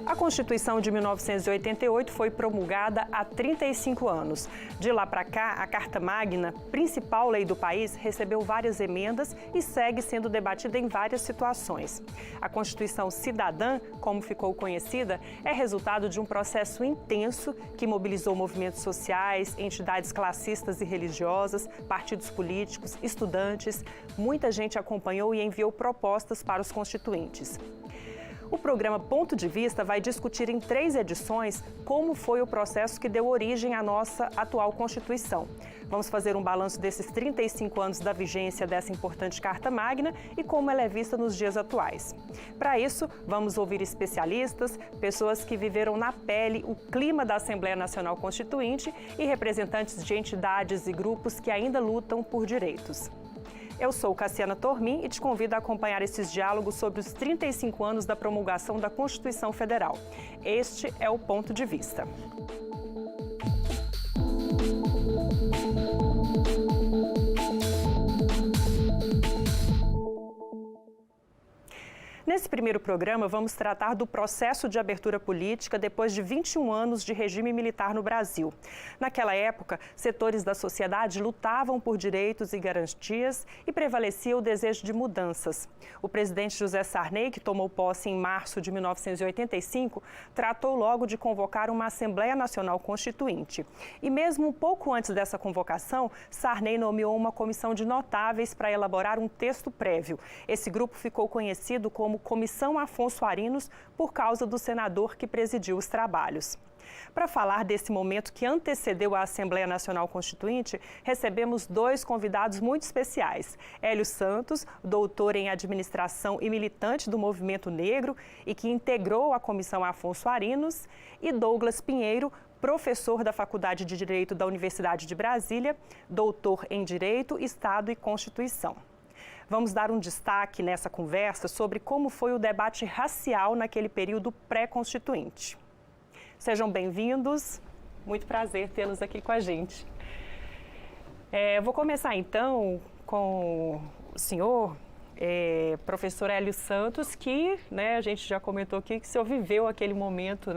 A Constituição de 1988 foi promulgada há 35 anos. De lá para cá, a Carta Magna, principal lei do país, recebeu várias emendas e segue sendo debatida em várias situações. A Constituição Cidadã, como ficou conhecida, é resultado de um processo intenso que mobilizou movimentos sociais, entidades classistas e religiosas, partidos políticos, estudantes. Muita gente acompanhou e enviou propostas para os constituintes. O programa Ponto de Vista vai discutir em 3 edições como foi o processo que deu origem à nossa atual Constituição. Vamos fazer um balanço desses 35 anos da vigência dessa importante Carta Magna e como ela é vista nos dias atuais. Para isso, vamos ouvir especialistas, pessoas que viveram na pele o clima da Assembleia Nacional Constituinte e representantes de entidades e grupos que ainda lutam por direitos. Eu sou Cassiana Tormin e te convido a acompanhar esses diálogos sobre os 35 anos da promulgação da Constituição Federal. Este é o Ponto de Vista. Nesse primeiro programa, vamos tratar do processo de abertura política depois de 21 anos de regime militar no Brasil. Naquela época, setores da sociedade lutavam por direitos e garantias e prevalecia o desejo de mudanças. O presidente José Sarney, que tomou posse em março de 1985, tratou logo de convocar uma Assembleia Nacional Constituinte. E mesmo um pouco antes dessa convocação, Sarney nomeou uma comissão de notáveis para elaborar um texto prévio. Esse grupo ficou conhecido como Comissão Afonso Arinos, por causa do senador que presidiu os trabalhos. Para falar desse momento que antecedeu a Assembleia Nacional Constituinte, recebemos 2 convidados muito especiais. Hélio Santos, doutor em administração e militante do Movimento Negro e que integrou a Comissão Afonso Arinos, e Douglas Pinheiro, professor da Faculdade de Direito da Universidade de Brasília, doutor em Direito, Estado e Constituição. Vamos dar um destaque nessa conversa sobre como foi o debate racial naquele período pré-constituinte. Sejam bem-vindos, muito prazer tê-los aqui com a gente. Vou começar então com o senhor, professor Hélio Santos, que a gente já comentou aqui que o senhor viveu aquele momento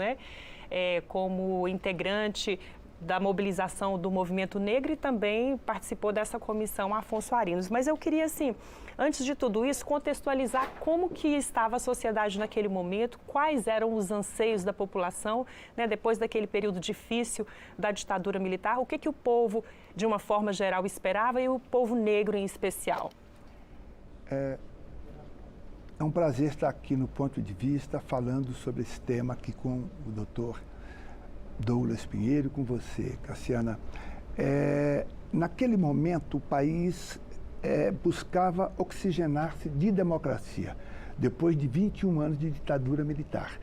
como integrante da mobilização do movimento negro e também participou dessa comissão Afonso Arinos. Mas eu queria, assim, antes de tudo isso, contextualizar como que estava a sociedade naquele momento, quais eram os anseios da população, depois daquele período difícil da ditadura militar, o que o povo, de uma forma geral, esperava e o povo negro em especial. É um prazer estar aqui no Ponto de Vista falando sobre esse tema aqui com o doutor Douglas Pinheiro, com você, Cassiana. Naquele momento, o país buscava oxigenar-se de democracia, depois de 21 anos de ditadura militar.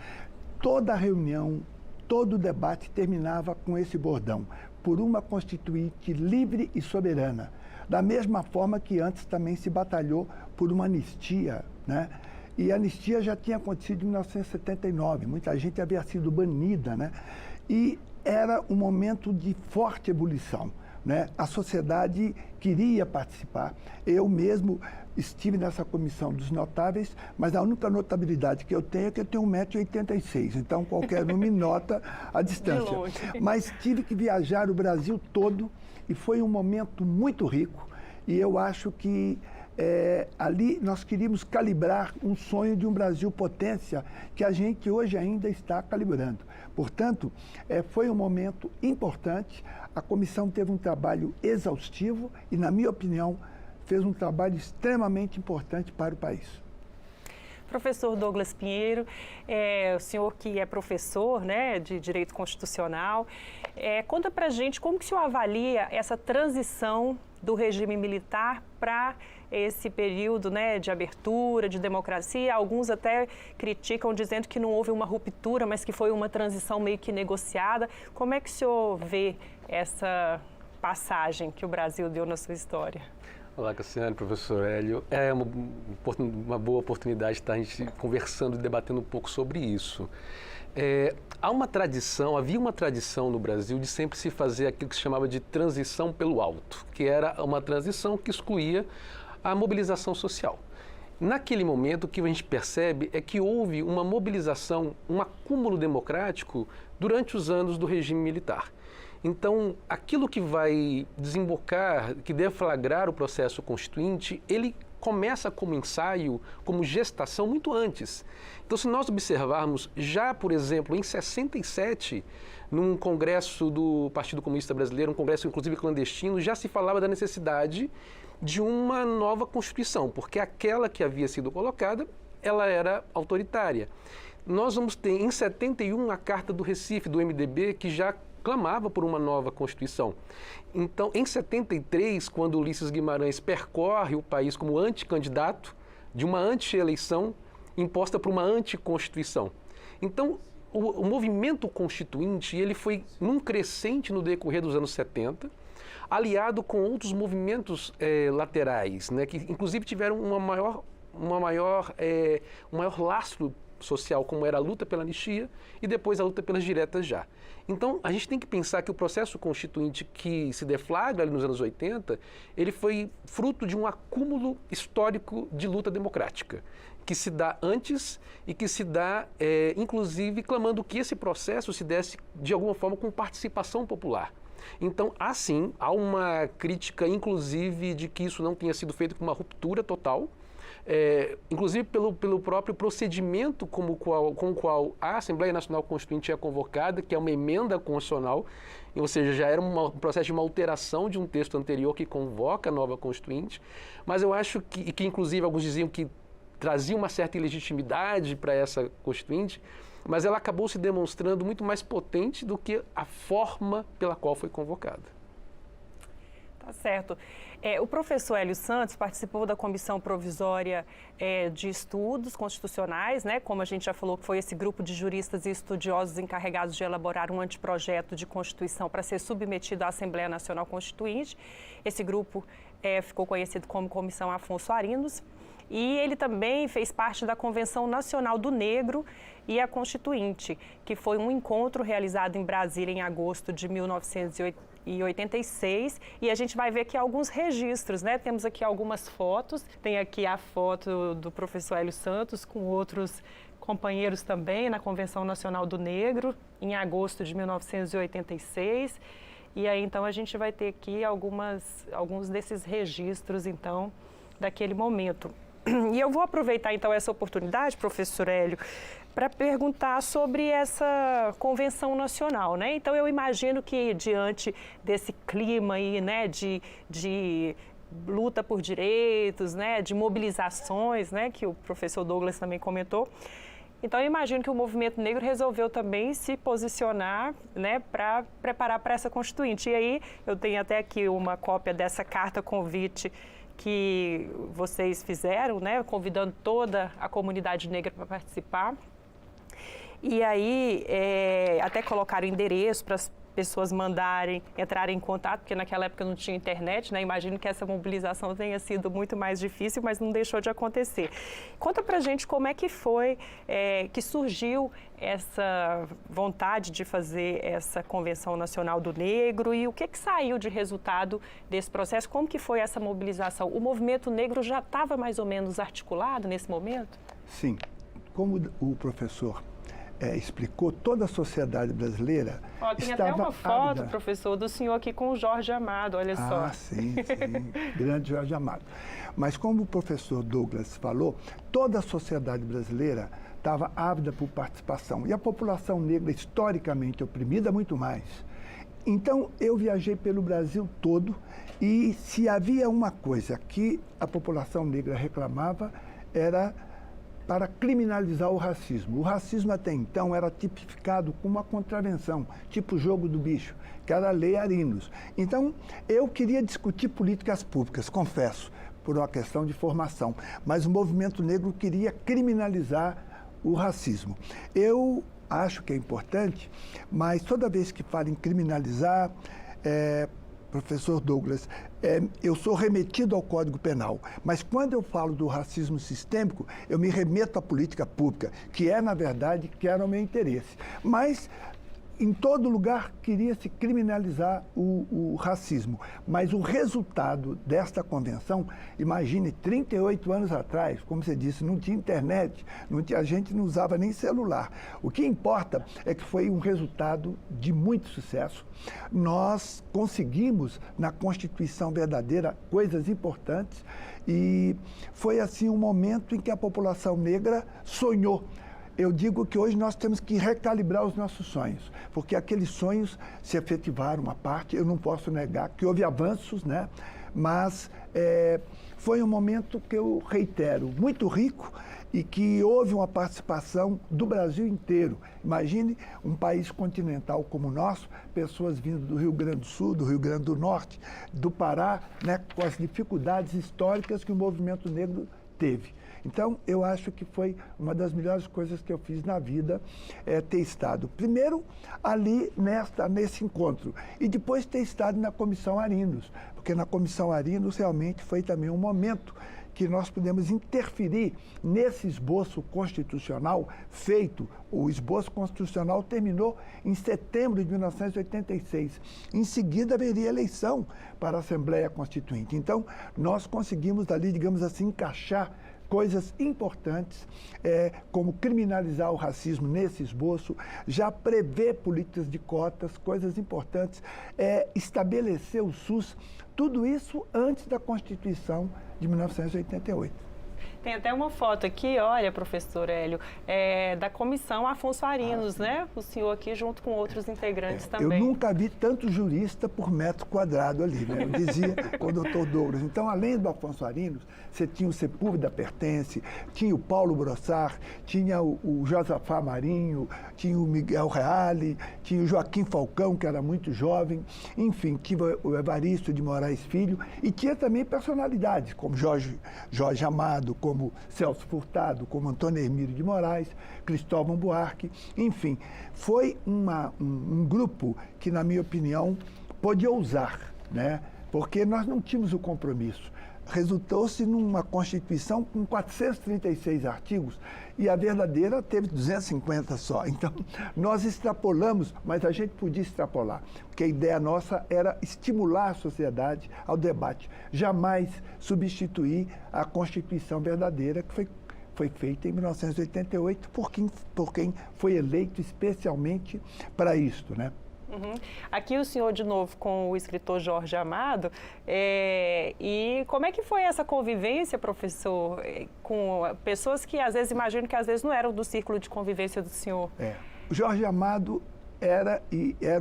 Toda reunião, todo debate terminava com esse bordão: por uma Constituinte livre e soberana. Da mesma forma que antes também se batalhou por uma anistia, E a anistia já tinha acontecido em 1979, muita gente havia sido banida, E era um momento de forte ebulição, A sociedade queria participar. Eu mesmo estive nessa comissão dos notáveis, mas a única notabilidade que eu tenho é que eu tenho 1,86 m, então qualquer um me nota a distância. Mas tive que viajar o Brasil todo e foi um momento muito rico, e eu acho que ali nós queríamos calibrar um sonho de um Brasil potência que a gente hoje ainda está calibrando. Portanto, foi um momento importante. A comissão teve um trabalho exaustivo e, na minha opinião, fez um trabalho extremamente importante para o país. Professor Douglas Pinheiro, o senhor que é professor de Direito Constitucional, conta pra gente como que o senhor avalia essa transição do regime militar para esse período de abertura, de democracia. Alguns até criticam dizendo que não houve uma ruptura, mas que foi uma transição meio que negociada. Como é que o senhor vê essa passagem que o Brasil deu na sua história? Olá, Cassiane, professor Hélio. É uma boa oportunidade de estar a gente conversando e debatendo um pouco sobre isso. Havia uma tradição no Brasil de sempre se fazer aquilo que se chamava de transição pelo alto, que era uma transição que excluía a mobilização social. Naquele momento, o que a gente percebe é que houve uma mobilização, um acúmulo democrático durante os anos do regime militar. Então, aquilo que vai desembocar, que deflagrar o processo constituinte, ele começa como ensaio, como gestação, muito antes. Então, se nós observarmos, já, por exemplo, em 67, num congresso do Partido Comunista Brasileiro, um congresso inclusive clandestino, já se falava da necessidade de uma nova Constituição, porque aquela que havia sido colocada, ela era autoritária. Nós vamos ter, em 71, a Carta do Recife, do MDB, que já clamava por uma nova Constituição. Então, em 73, quando Ulisses Guimarães percorre o país como anticandidato de uma anti-eleição imposta por uma anticonstituição. Então, o movimento constituinte, ele foi num crescente no decorrer dos anos 70, aliado com outros movimentos laterais, né, que inclusive tiveram um maior lastro social, como era a luta pela anistia e depois a luta pelas diretas já. Então, a gente tem que pensar que o processo constituinte que se deflagra ali nos anos 80, ele foi fruto de um acúmulo histórico de luta democrática, que se dá antes e que se dá, inclusive, clamando que esse processo se desse, de alguma forma, com participação popular. Então, há uma crítica, inclusive, de que isso não tenha sido feito com uma ruptura total, inclusive pelo próprio procedimento com o qual a Assembleia Nacional Constituinte é convocada, que é uma emenda constitucional, ou seja, já era um processo de uma alteração de um texto anterior que convoca a nova Constituinte, mas eu acho que inclusive alguns diziam que trazia uma certa ilegitimidade para essa Constituinte, mas ela acabou se demonstrando muito mais potente do que a forma pela qual foi convocada. Tá certo. O professor Hélio Santos participou da Comissão Provisória de Estudos Constitucionais, né? Como a gente já falou, que foi esse grupo de juristas e estudiosos encarregados de elaborar um anteprojeto de Constituição para ser submetido à Assembleia Nacional Constituinte. Esse grupo ficou conhecido como Comissão Afonso Arinos. E ele também fez parte da Convenção Nacional do Negro e a Constituinte, que foi um encontro realizado em Brasília em agosto de 1986. E a gente vai ver aqui alguns registros, né? Temos aqui algumas fotos. Tem aqui a foto do professor Hélio Santos com outros companheiros também na Convenção Nacional do Negro, em agosto de 1986. E aí, então, a gente vai ter aqui alguns desses registros, então, daquele momento. E eu vou aproveitar, então, essa oportunidade, professor Hélio, para perguntar sobre essa convenção nacional, né? Então, eu imagino que, diante desse clima aí, né, de luta por direitos, né, de mobilizações, né, que o professor Douglas também comentou, então, eu imagino que o movimento negro resolveu também se posicionar, né, para preparar para essa Constituinte. E aí, eu tenho até aqui uma cópia dessa carta convite que vocês fizeram, né, convidando toda a comunidade negra para participar. E aí, até colocaram endereço para as pessoas entrarem em contato, porque naquela época não tinha internet, né? Imagino que essa mobilização tenha sido muito mais difícil, mas não deixou de acontecer. Conta pra gente como é que foi que surgiu essa vontade de fazer essa Convenção Nacional do Negro e o que saiu de resultado desse processo, como que foi essa mobilização? O movimento negro já estava mais ou menos articulado nesse momento? Sim. Como o professor explicou, toda a sociedade brasileira tem estava até uma foto, ávida. Professor, do senhor aqui com o Jorge Amado, olha só. Sim, grande Jorge Amado. Mas como o professor Douglas falou, toda a sociedade brasileira estava ávida por participação. E a população negra, historicamente oprimida, muito mais. Então, eu viajei pelo Brasil todo e se havia uma coisa que a população negra reclamava, era para criminalizar o racismo. O racismo até então era tipificado como uma contravenção, tipo jogo do bicho, que era a Lei Arinos. Então, eu queria discutir políticas públicas, confesso, por uma questão de formação, mas o movimento negro queria criminalizar o racismo. Eu acho que é importante, mas toda vez que fala em criminalizar, professor Douglas, eu sou remetido ao Código Penal, mas quando eu falo do racismo sistêmico, eu me remeto à política pública, que é, na verdade, que era o meu interesse. Mas em todo lugar queria se criminalizar o racismo. Mas o resultado desta convenção, imagine, 38 anos atrás, como você disse, não tinha internet, a gente não usava nem celular. O que importa é que foi um resultado de muito sucesso. Nós conseguimos, na Constituição verdadeira, coisas importantes e foi assim um momento em que a população negra sonhou. Eu digo que hoje nós temos que recalibrar os nossos sonhos, porque aqueles sonhos se efetivaram uma parte, eu não posso negar que houve avanços, né? Mas foi um momento que eu reitero, muito rico e que houve uma participação do Brasil inteiro. Imagine um país continental como o nosso, pessoas vindo do Rio Grande do Sul, do Rio Grande do Norte, do Pará, né, com as dificuldades históricas que o movimento negro teve. Então, eu acho que foi uma das melhores coisas que eu fiz na vida, ter estado, primeiro, ali nesse encontro, e depois ter estado na Comissão Arinos, porque na Comissão Arinos realmente foi também um momento que nós pudemos interferir nesse esboço constitucional feito. O esboço constitucional terminou em setembro de 1986. Em seguida, haveria eleição para a Assembleia Constituinte. Então, nós conseguimos ali, digamos assim, encaixar coisas importantes, como criminalizar o racismo nesse esboço, já prever políticas de cotas, coisas importantes, estabelecer o SUS, tudo isso antes da Constituição de 1988. Tem até uma foto aqui, olha, professor Hélio, da Comissão Afonso Arinos, né? O senhor aqui junto com outros integrantes também. Eu nunca vi tanto jurista por metro quadrado ali, né? Eu dizia com o doutor Douglas. Então, além do Afonso Arinos, você tinha o Sepúlveda Pertence, tinha o Paulo Brossard, tinha o Josafá Marinho, tinha o Miguel Reale, tinha o Joaquim Falcão, que era muito jovem, enfim, tinha o Evaristo de Moraes Filho, e tinha também personalidades, como Jorge Amado, como Celso Furtado, como Antônio Hermílio de Moraes, Cristóvão Buarque, enfim, foi um grupo que, na minha opinião, pôde ousar, né? Porque nós não tínhamos o compromisso. Resultou-se numa Constituição com 436 artigos e a verdadeira teve 250 só. Então, nós extrapolamos, mas a gente podia extrapolar, porque a ideia nossa era estimular a sociedade ao debate, jamais substituir a Constituição verdadeira que foi feita em 1988 por quem foi eleito especialmente para isto, né? Uhum. Aqui o senhor de novo com o escritor Jorge Amado, e como é que foi essa convivência, professor, com pessoas que às vezes, imagino que às vezes não eram do círculo de convivência do senhor? O Jorge Amado era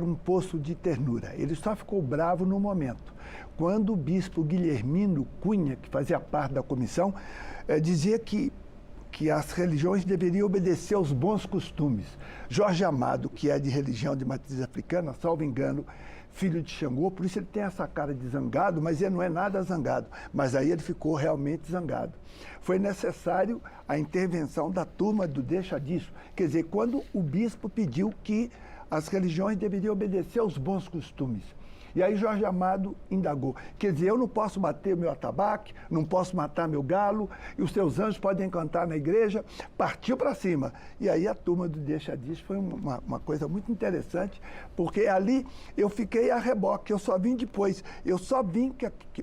um poço de ternura, ele só ficou bravo no momento, quando o bispo Guilhermino Cunha, que fazia parte da comissão, dizia que as religiões deveriam obedecer aos bons costumes. Jorge Amado, que é de religião de matriz africana, salvo engano, filho de Xangô, por isso ele tem essa cara de zangado, mas ele não é nada zangado. Mas aí ele ficou realmente zangado. Foi necessário a intervenção da turma do Deixa Disso. Quer dizer, quando o bispo pediu que as religiões deveriam obedecer aos bons costumes. E aí Jorge Amado indagou. Quer dizer, eu não posso bater meu atabaque, não posso matar meu galo, e os seus anjos podem cantar na igreja. Partiu para cima. E aí a turma do Deixa Disso foi uma coisa muito interessante, porque ali eu fiquei a reboque, eu só vim depois. Eu só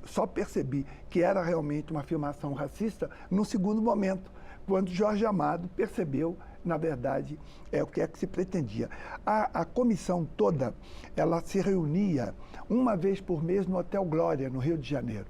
só percebi que era realmente uma afirmação racista no segundo momento, quando Jorge Amado percebeu, na verdade, o que é que se pretendia. A comissão toda, ela se reunia uma vez por mês no Hotel Glória, no Rio de Janeiro.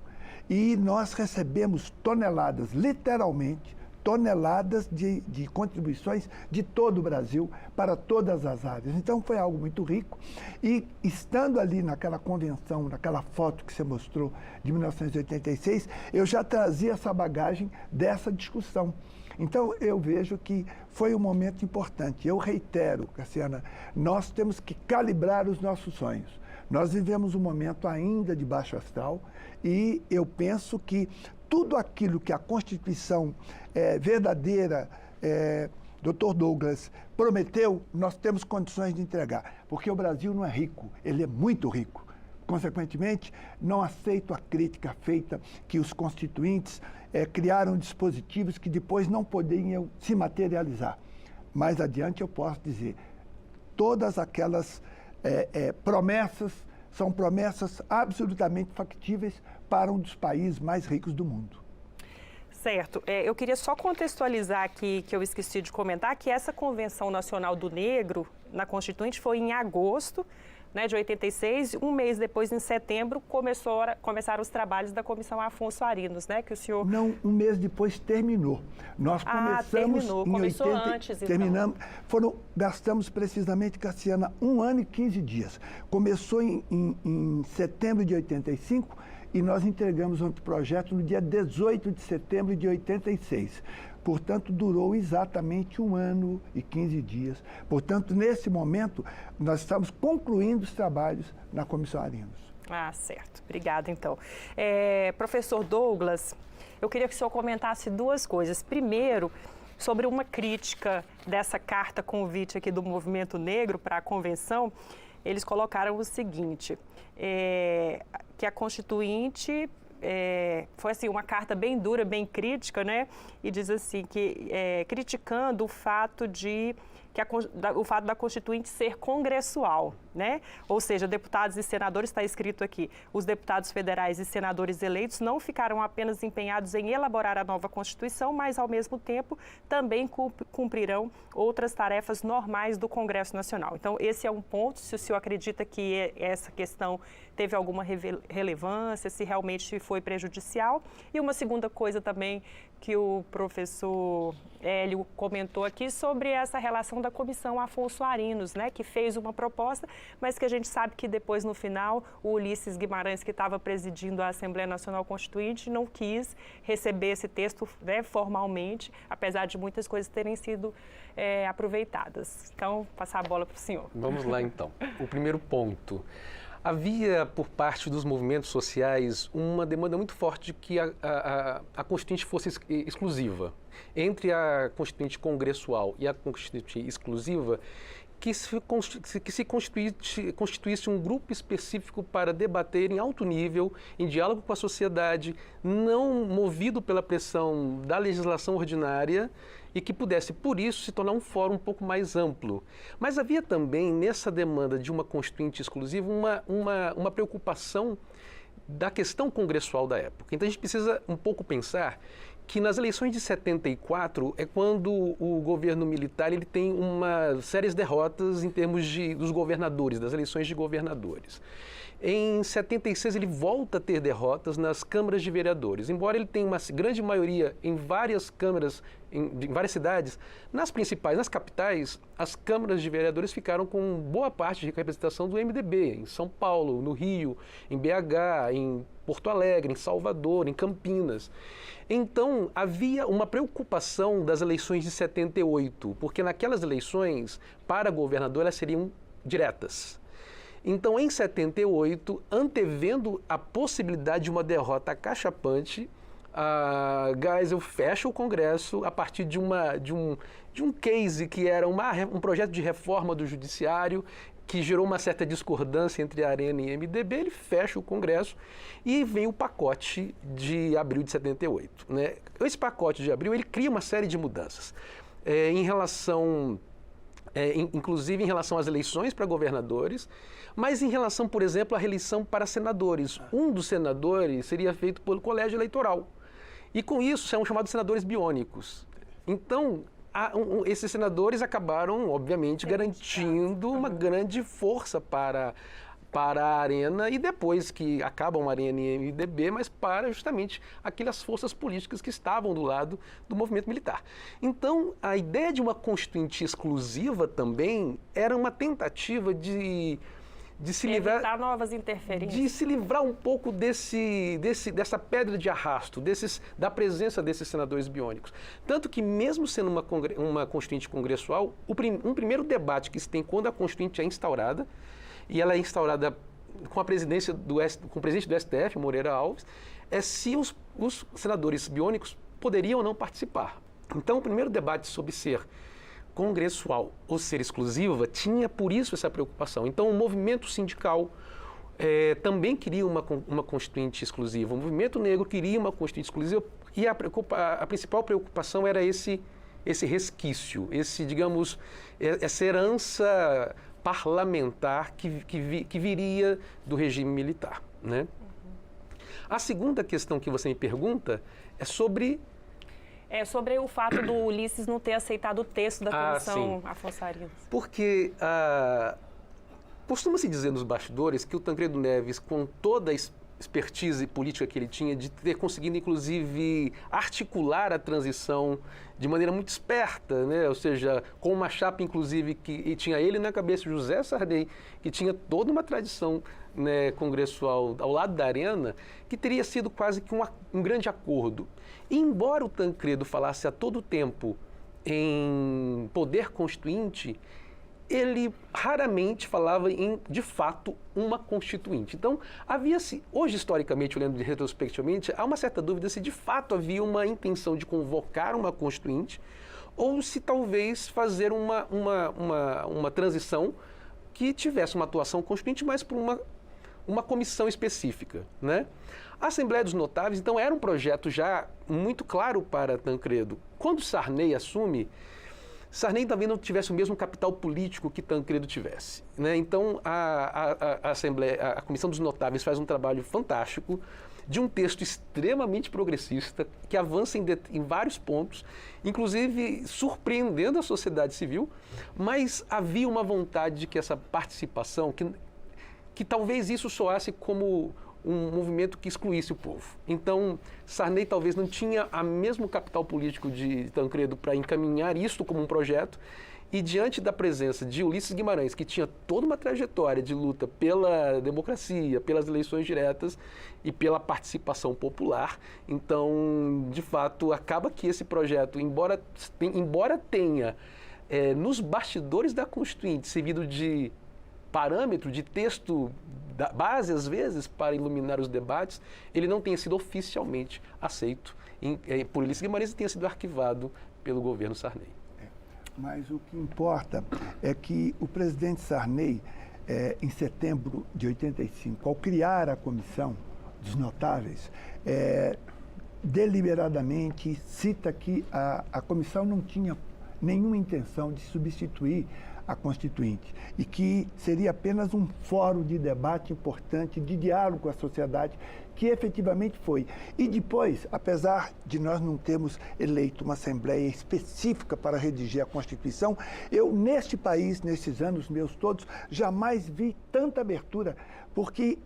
E nós recebemos toneladas, literalmente, toneladas de contribuições de todo o Brasil para todas as áreas. Então, foi algo muito rico. E estando ali naquela convenção, naquela foto que você mostrou, de 1986, eu já trazia essa bagagem dessa discussão. Então, eu vejo que foi um momento importante. Eu reitero, Cassiana, nós temos que calibrar os nossos sonhos. Nós vivemos um momento ainda de baixo astral e eu penso que tudo aquilo que a Constituição verdadeira, Dr. Douglas, prometeu, nós temos condições de entregar. Porque o Brasil não é rico, ele é muito rico. Consequentemente, não aceito a crítica feita que os constituintes criaram dispositivos que depois não poderiam se materializar. Mais adiante eu posso dizer, todas aquelas promessas são promessas absolutamente factíveis para um dos países mais ricos do mundo. Certo. Eu queria só contextualizar aqui, que eu esqueci de comentar, que essa Convenção Nacional do Negro, na Constituinte, foi em agosto, né, de 86, um mês depois, em setembro, começaram os trabalhos da Comissão Afonso Arinos, né, que o senhor... Não, um mês depois terminou. Nós começamos terminou. em Começou 80, antes, terminamos, gastamos precisamente, Cassiana, 1 ano e 15 dias. Começou em setembro de 85 e nós entregamos o anteprojeto no dia 18 de setembro de 86. Portanto, durou exatamente 1 ano e 15 dias. Portanto, nesse momento, nós estamos concluindo os trabalhos na Comissão Arinos. Ah, certo. Obrigada, então. Professor Douglas, eu queria que o senhor comentasse 2 coisas. Primeiro, sobre uma crítica dessa carta convite aqui do Movimento Negro para a Convenção. Eles colocaram o seguinte, que a Constituinte... foi assim, uma carta bem dura, bem crítica, né? E diz assim, que criticando o fato da Constituinte ser congressual, né? Ou seja, deputados e senadores, está escrito aqui, os deputados federais e senadores eleitos não ficaram apenas empenhados em elaborar a nova Constituição, mas, ao mesmo tempo, também cumprirão outras tarefas normais do Congresso Nacional. Então, esse é um ponto, se o senhor acredita que essa questão teve alguma relevância, se realmente foi prejudicial. E uma segunda coisa também que o professor Hélio comentou aqui sobre essa relação da Comissão Afonso Arinos, né, que fez uma proposta, mas que a gente sabe que depois, no final, o Ulisses Guimarães, que estava presidindo a Assembleia Nacional Constituinte, não quis receber esse texto, né, formalmente, apesar de muitas coisas terem sido aproveitadas. Então, passar a bola para o senhor. Vamos lá, então. O primeiro ponto. Havia, por parte dos movimentos sociais, uma demanda muito forte de que a Constituinte fosse exclusiva. Entre a Constituinte congressual e a Constituinte exclusiva, que se constituísse um grupo específico para debater em alto nível, em diálogo com a sociedade, não movido pela pressão da legislação ordinária, e que pudesse, por isso, se tornar um fórum um pouco mais amplo. Mas havia também, nessa demanda de uma Constituinte exclusiva, uma preocupação da questão congressual da época. Então, a gente precisa um pouco pensar que nas eleições de 74 é quando o governo militar ele tem uma sérias derrotas em termos dos governadores, das eleições de governadores. Em 76 ele volta a ter derrotas nas câmaras de vereadores, embora ele tenha uma grande maioria em várias câmaras, em várias cidades, nas principais, nas capitais, as câmaras de vereadores ficaram com boa parte de representação do MDB, em São Paulo, no Rio, em BH, em Porto Alegre, em Salvador, em Campinas. Então, havia uma preocupação das eleições de 78, porque naquelas eleições, para governador, elas seriam diretas. Então, em 78, antevendo a possibilidade de uma derrota acachapante, a Geisel fecha o Congresso a partir de um case que era um projeto de reforma do Judiciário, que gerou uma certa discordância entre a Arena e a MDB. Ele fecha o Congresso e vem o pacote de abril de 78. Né? Esse pacote de abril ele cria uma série de mudanças inclusive em relação às eleições para governadores, mas em relação, por exemplo, à reeleição para senadores. Um dos senadores seria feito pelo colégio eleitoral. E com isso são chamados senadores biônicos. Então, esses senadores acabaram, obviamente, garantindo uma grande força para a Arena e depois que acabam a Arena e a MDB, mas para justamente aquelas forças políticas que estavam do lado do movimento militar. Então, a ideia de uma Constituinte exclusiva também era uma tentativa de se livrar... Evitar novas interferências. De se livrar um pouco dessa pedra de arrasto, da presença desses senadores biônicos. Tanto que, mesmo sendo uma Constituinte congressual, um primeiro debate que se tem quando a Constituinte é instaurada, e ela é instaurada com a presidência com o presidente do STF, Moreira Alves, é se os senadores biônicos poderiam ou não participar. Então, o primeiro debate sobre ser congressual ou ser exclusiva tinha, por isso, essa preocupação. Então, o movimento sindical, também queria uma constituinte exclusiva. O movimento negro queria uma constituinte exclusiva e a principal preocupação era esse resquício, digamos, essa herança parlamentar que viria do regime militar, né? A segunda questão que você me pergunta é sobre... sobre o fato do Ulisses não ter aceitado o texto da Comissão Afonso Arinos. Porque costuma-se dizer nos bastidores que o Tancredo Neves, com toda a expertise política que ele tinha, de ter conseguido, inclusive, articular a transição de maneira muito esperta, né? Ou seja, com uma chapa, inclusive, que tinha ele na cabeça, José Sarney, que tinha toda uma tradição, né, congressual ao lado da arena, que teria sido quase que um grande acordo. E, embora o Tancredo falasse a todo tempo em poder constituinte, ele raramente falava em, de fato, uma constituinte. Então, havia-se, hoje, historicamente, olhando retrospectivamente, há uma certa dúvida se de fato havia uma intenção de convocar uma constituinte ou se talvez fazer uma transição que tivesse uma atuação constituinte, mas por uma comissão específica, né? A Assembleia dos Notáveis, então, era um projeto já muito claro para Tancredo. Quando Sarney assume, Sarney também não tivesse o mesmo capital político que Tancredo tivesse, né? Então, a Comissão dos Notáveis faz um trabalho fantástico de um texto extremamente progressista, que avança em vários pontos, inclusive surpreendendo a sociedade civil, mas havia uma vontade de que essa participação, que talvez isso soasse como um movimento que excluísse o povo. Então, Sarney talvez não tinha o mesmo capital político de Tancredo para encaminhar isto como um projeto, e diante da presença de Ulisses Guimarães, que tinha toda uma trajetória de luta pela democracia, pelas eleições diretas e pela participação popular, então, de fato, acaba que esse projeto, embora tenha nos bastidores da Constituinte servido de parâmetro, de texto da base, às vezes, para iluminar os debates, ele não tenha sido oficialmente aceito por Ulisses Guimarães e tenha sido arquivado pelo governo Sarney. Mas o que importa é que o presidente Sarney, em setembro de 85, ao criar a Comissão dos Notáveis, deliberadamente cita que a comissão não tinha nenhuma intenção de substituir a Constituinte e que seria apenas um fórum de debate importante, de diálogo com a sociedade, que efetivamente foi. E depois, apesar de nós não termos eleito uma Assembleia específica para redigir a Constituição, eu, neste país, nesses anos meus todos, jamais vi tanta abertura, porque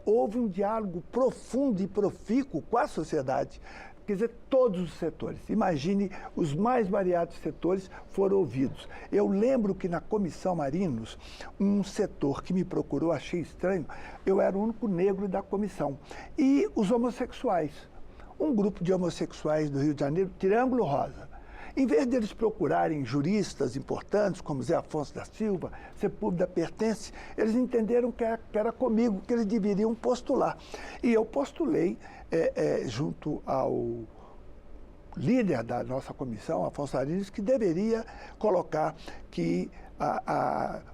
houve um diálogo profundo e profícuo com a sociedade. Quer dizer, todos os setores. Imagine, os mais variados setores foram ouvidos. Eu lembro que na Comissão Arinos, um setor que me procurou, achei estranho, eu era o único negro da comissão. E os homossexuais. Um grupo de homossexuais do Rio de Janeiro, Triângulo Rosa. Em vez deles procurarem juristas importantes, como Zé Afonso da Silva, Sepúlveda Pertence, eles entenderam que era comigo que eles deveriam postular. E eu postulei junto ao líder da nossa comissão, Afonso Arinos, que deveria colocar que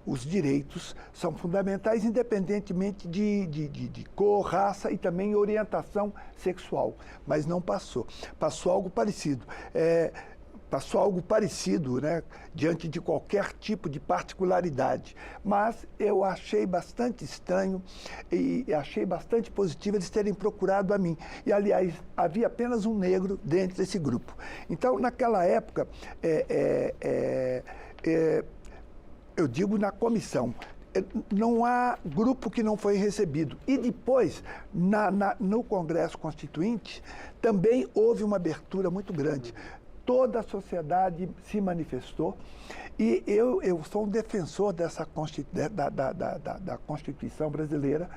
os direitos são fundamentais, independentemente de cor, raça e também orientação sexual. Mas não passou. Passou algo parecido. Passou algo parecido, né, diante de qualquer tipo de particularidade. Mas eu achei bastante estranho e achei bastante positivo eles terem procurado a mim. E, aliás, havia apenas um negro dentro desse grupo. Então, naquela época, eu digo na comissão, não há grupo que não foi recebido. E depois, no Congresso Constituinte, também houve uma abertura muito grande. Toda a sociedade se manifestou e eu sou um defensor da Constituição brasileira,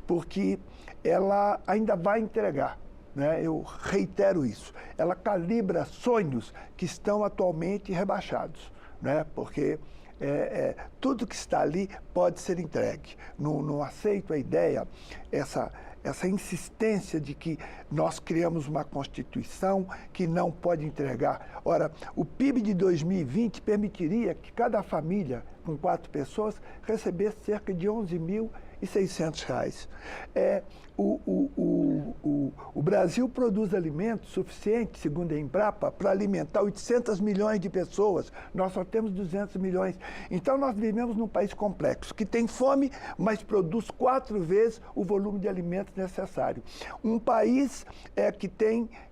porque ela ainda vai entregar, né? Eu reitero isso, ela calibra sonhos que estão atualmente rebaixados, né? Porque tudo que está ali pode ser entregue. Não aceito a ideia, essa insistência de que nós criamos uma Constituição que não pode entregar. Ora, o PIB de 2020 permitiria que cada família com 4 pessoas recebesse cerca de R$ R$ 1.600. O Brasil produz alimentos suficientes, segundo a Embrapa, para alimentar 800 milhões de pessoas. Nós só temos 200 milhões. Então, nós vivemos num país complexo, que tem fome, mas produz 4 vezes o volume de alimentos necessário. Um país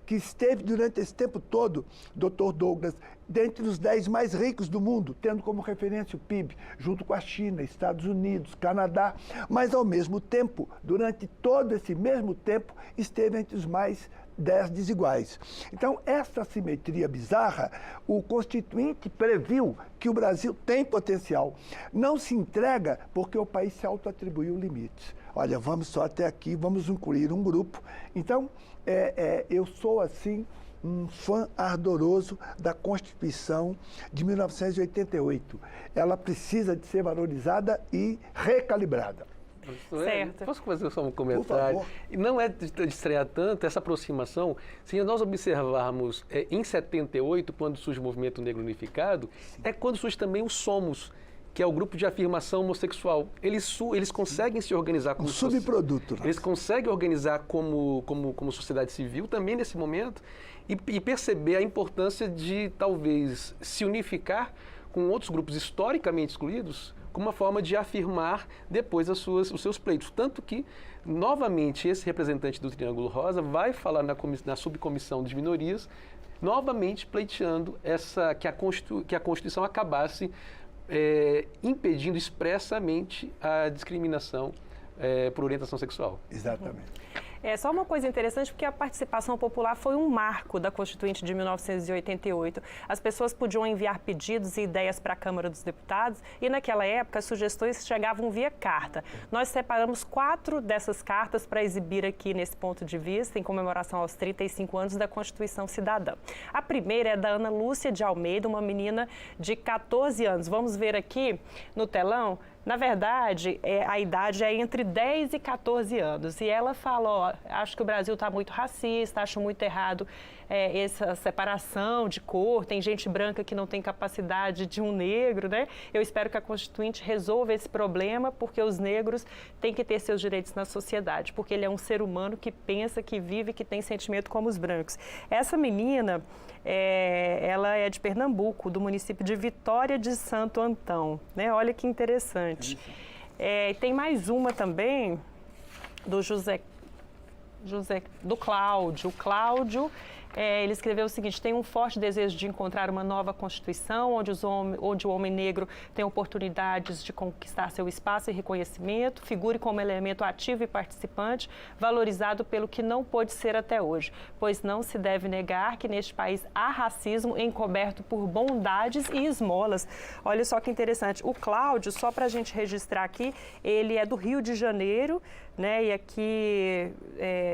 que esteve durante esse tempo todo, Dr. Douglas, dentre os 10 mais ricos do mundo, tendo como referência o PIB, junto com a China, Estados Unidos, Canadá, mas ao mesmo tempo, durante todo esse mesmo tempo, esteve entre os mais 10 desiguais. Então, essa assimetria bizarra, o Constituinte previu que o Brasil tem potencial. Não se entrega porque o país se autoatribuiu limites. Olha, vamos só até aqui, vamos incluir um grupo. Então, eu sou, assim, um fã ardoroso da Constituição de 1988. Ela precisa de ser valorizada e recalibrada. Certo. Posso fazer só um comentário? Não é de estranhar tanto essa aproximação. Se nós observarmos em 78, quando surge o Movimento Negro Unificado, é quando surge também o Somos, que é o grupo de afirmação homossexual. Eles conseguem se organizar como subproduto. Eles conseguem organizar como sociedade civil também nesse momento e perceber a importância de talvez se unificar com outros grupos historicamente excluídos como uma forma de afirmar depois os seus pleitos. Tanto que, novamente, esse representante do Triângulo Rosa vai falar na subcomissão de minorias, novamente pleiteando que a Constituição acabasse impedindo expressamente a discriminação por orientação sexual. Exatamente. Só uma coisa interessante, porque a participação popular foi um marco da Constituinte de 1988. As pessoas podiam enviar pedidos e ideias para a Câmara dos Deputados e, naquela época, as sugestões chegavam via carta. Nós separamos 4 dessas cartas para exibir aqui nesse ponto de vista, em comemoração aos 35 anos da Constituição Cidadã. A primeira é da Ana Lúcia de Almeida, uma menina de 14 anos. Vamos ver aqui no telão. Na verdade, a idade é entre 10 e 14 anos. E ela fala, acho que o Brasil está muito racista, acho muito errado essa separação de cor, tem gente branca que não tem capacidade de um negro, né? Eu espero que a Constituinte resolva esse problema, porque os negros têm que ter seus direitos na sociedade, porque ele é um ser humano que pensa, que vive, que tem sentimento como os brancos. Essa menina, ela é de Pernambuco, do município de Vitória de Santo Antão, né? Olha que interessante. Tem mais uma também, do Cláudio. Cláudio, ele escreveu o seguinte: tem um forte desejo de encontrar uma nova Constituição, onde o homem negro tem oportunidades de conquistar seu espaço e reconhecimento, figure como elemento ativo e participante, valorizado pelo que não pôde ser até hoje, pois não se deve negar que neste país há racismo encoberto por bondades e esmolas. Olha só que interessante. O Cláudio, só para a gente registrar aqui, ele é do Rio de Janeiro, né? E aqui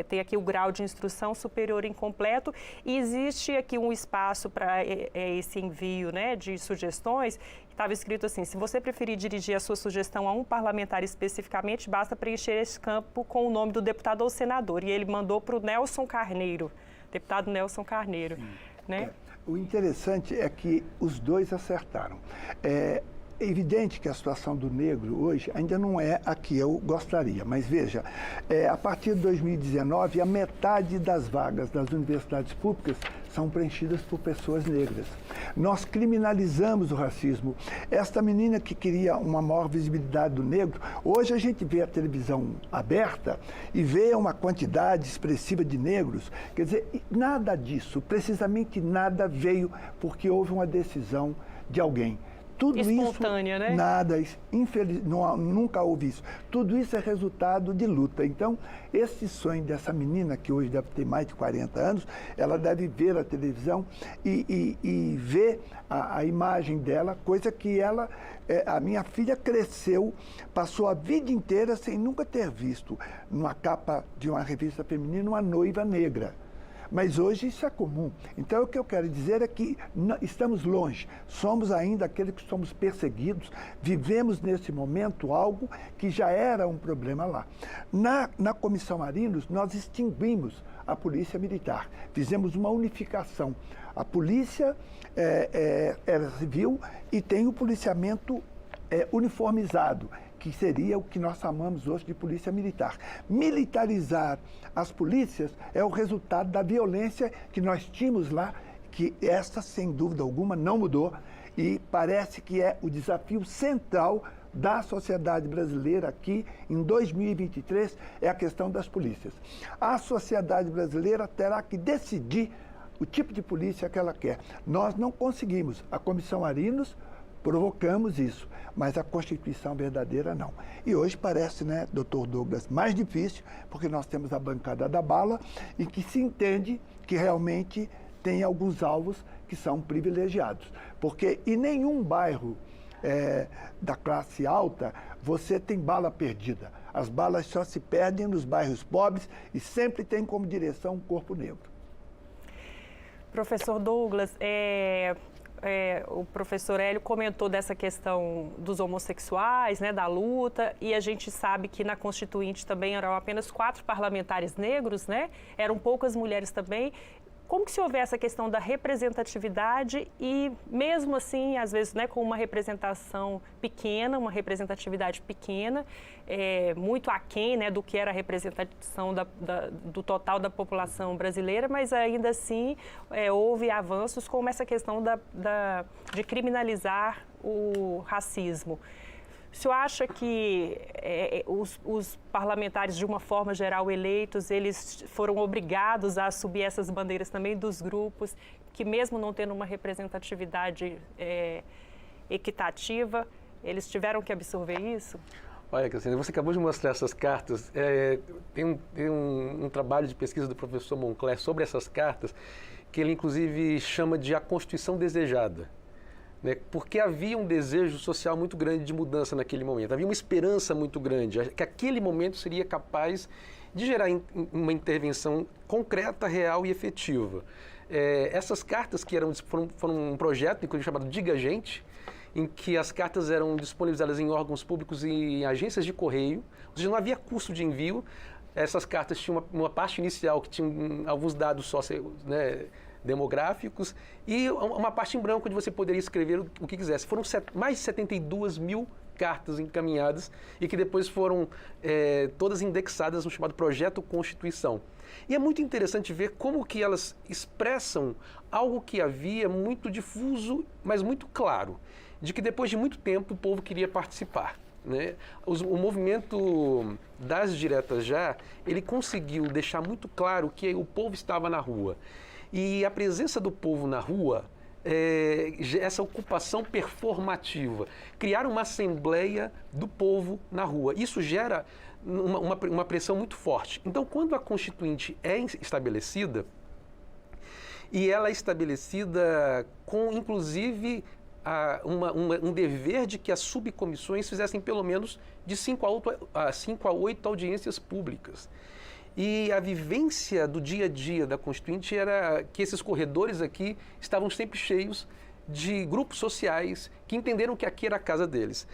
tem aqui o grau de instrução superior incompleto. E existe aqui um espaço para esse envio, né, de sugestões. Estava escrito assim: se você preferir dirigir a sua sugestão a um parlamentar especificamente, basta preencher esse campo com o nome do deputado ou senador. E ele mandou para o Nelson Carneiro, deputado Nelson Carneiro. Né? O interessante é que os dois acertaram. É evidente que a situação do negro hoje ainda não é a que eu gostaria, mas veja, a partir de 2019, a metade das vagas das universidades públicas são preenchidas por pessoas negras. Nós criminalizamos o racismo. Esta menina que queria uma maior visibilidade do negro, hoje a gente vê a televisão aberta e vê uma quantidade expressiva de negros. Quer dizer, nada disso, precisamente nada, veio porque houve uma decisão de alguém. Tudo espontânea, isso, né? Nada, nunca houve isso. Tudo isso é resultado de luta. Então, esse sonho dessa menina, que hoje deve ter mais de 40 anos, ela deve ver a televisão e ver a imagem dela, coisa que a minha filha cresceu, passou a vida inteira sem nunca ter visto numa capa de uma revista feminina uma noiva negra. Mas hoje isso é comum. Então, o que eu quero dizer é que estamos longe. Somos ainda aqueles que somos perseguidos. Vivemos, nesse momento, algo que já era um problema lá. Na Comissão Arinos, nós extinguimos a Polícia Militar. Fizemos uma unificação. A polícia era civil e tem o policiamento uniformizado, que seria o que nós chamamos hoje de polícia militar. Militarizar as polícias é o resultado da violência que nós tínhamos lá, que essa, sem dúvida alguma, não mudou e parece que é o desafio central da sociedade brasileira aqui em 2023, é a questão das polícias. A sociedade brasileira terá que decidir o tipo de polícia que ela quer. Nós não conseguimos. A Comissão Arinos provocamos isso, mas a Constituição verdadeira não. E hoje parece, né, doutor Douglas, mais difícil, porque nós temos a bancada da bala e que se entende que realmente tem alguns alvos que são privilegiados. Porque em nenhum bairro da classe alta você tem bala perdida. As balas só se perdem nos bairros pobres e sempre tem como direção um corpo negro. Professor Douglas, o professor Hélio comentou dessa questão dos homossexuais, né, da luta, e a gente sabe que na Constituinte também eram apenas 4 parlamentares negros, né? Eram poucas mulheres também. Como que se houver essa questão da representatividade e, mesmo assim, às vezes, né, com uma representação pequena, uma representatividade pequena, muito aquém, né, do que era a representação do total da população brasileira, mas ainda assim houve avanços como essa questão de criminalizar o racismo. O senhor acha que os parlamentares, de uma forma geral eleitos, eles foram obrigados a assumir essas bandeiras também dos grupos, que mesmo não tendo uma representatividade equitativa, eles tiveram que absorver isso? Olha, Cassiana, você acabou de mostrar essas cartas. Tem um trabalho de pesquisa do professor Moncler sobre essas cartas, que ele inclusive chama de a Constituição Desejada. Porque havia um desejo social muito grande de mudança naquele momento, havia uma esperança muito grande, que aquele momento seria capaz de gerar uma intervenção concreta, real e efetiva. Essas cartas que foram um projeto, inclusive chamado Diga Gente, em que as cartas eram disponibilizadas em órgãos públicos e em agências de correio, ou seja, não havia custo de envio. Essas cartas tinham uma parte inicial que tinha alguns dados demográficos e uma parte em branco onde você poderia escrever o que quisesse. Foram mais de 72 mil cartas encaminhadas e que depois foram todas indexadas no chamado Projeto Constituição. E é muito interessante ver como que elas expressam algo que havia muito difuso, mas muito claro, de que depois de muito tempo o povo queria participar. Né? O movimento das diretas já, ele conseguiu deixar muito claro que o povo estava na rua. E a presença do povo na rua, essa ocupação performativa, criar uma assembleia do povo na rua, isso gera uma pressão muito forte. Então, quando a Constituinte é estabelecida, e ela é estabelecida com, inclusive, um dever de que as subcomissões fizessem pelo menos de 5 a 8 audiências públicas. E a vivência do dia a dia da Constituinte era que esses corredores aqui estavam sempre cheios de grupos sociais que entenderam que aqui era a casa deles.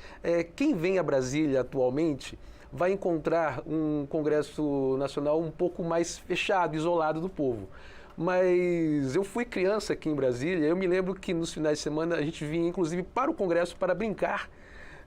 Quem vem a Brasília atualmente vai encontrar um Congresso Nacional um pouco mais fechado, isolado do povo. Mas eu fui criança aqui em Brasília, eu me lembro que nos finais de semana a gente vinha inclusive para o Congresso para brincar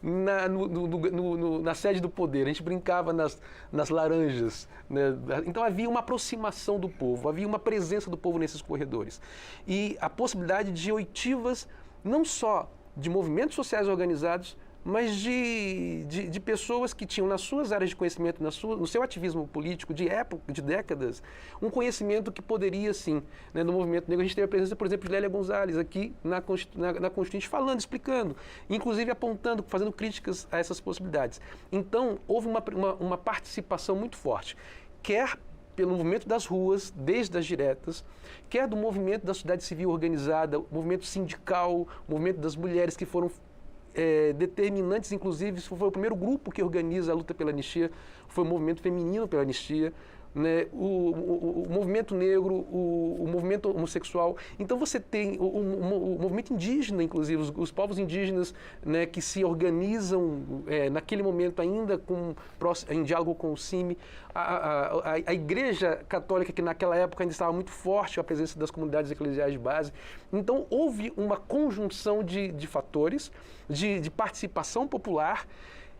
na sede do poder, a gente brincava nas laranjas, né? Então havia uma aproximação do povo, havia uma presença do povo nesses corredores. E a possibilidade de oitivas, não só de movimentos sociais organizados, mas de pessoas que tinham nas suas áreas de conhecimento, no seu ativismo político de época, de décadas, um conhecimento que poderia, sim, né, no movimento negro. A gente teve a presença, por exemplo, de Lélia Gonzalez aqui na Constituinte, falando, explicando, inclusive apontando, fazendo críticas a essas possibilidades. Então, houve uma participação muito forte, quer pelo movimento das ruas, desde as diretas, quer do movimento da sociedade civil organizada, o movimento sindical, o movimento das mulheres que foram determinantes, inclusive, foi o primeiro grupo que organiza a luta pela anistia, foi o movimento feminino pela anistia, né? O movimento negro, o movimento homossexual. Então você tem o movimento indígena, inclusive, os povos indígenas, né, que se organizam naquele momento ainda em diálogo com o CIMI. A Igreja Católica, que naquela época ainda estava muito forte, a presença das comunidades eclesiais de base. Então houve uma conjunção de fatores, de participação popular,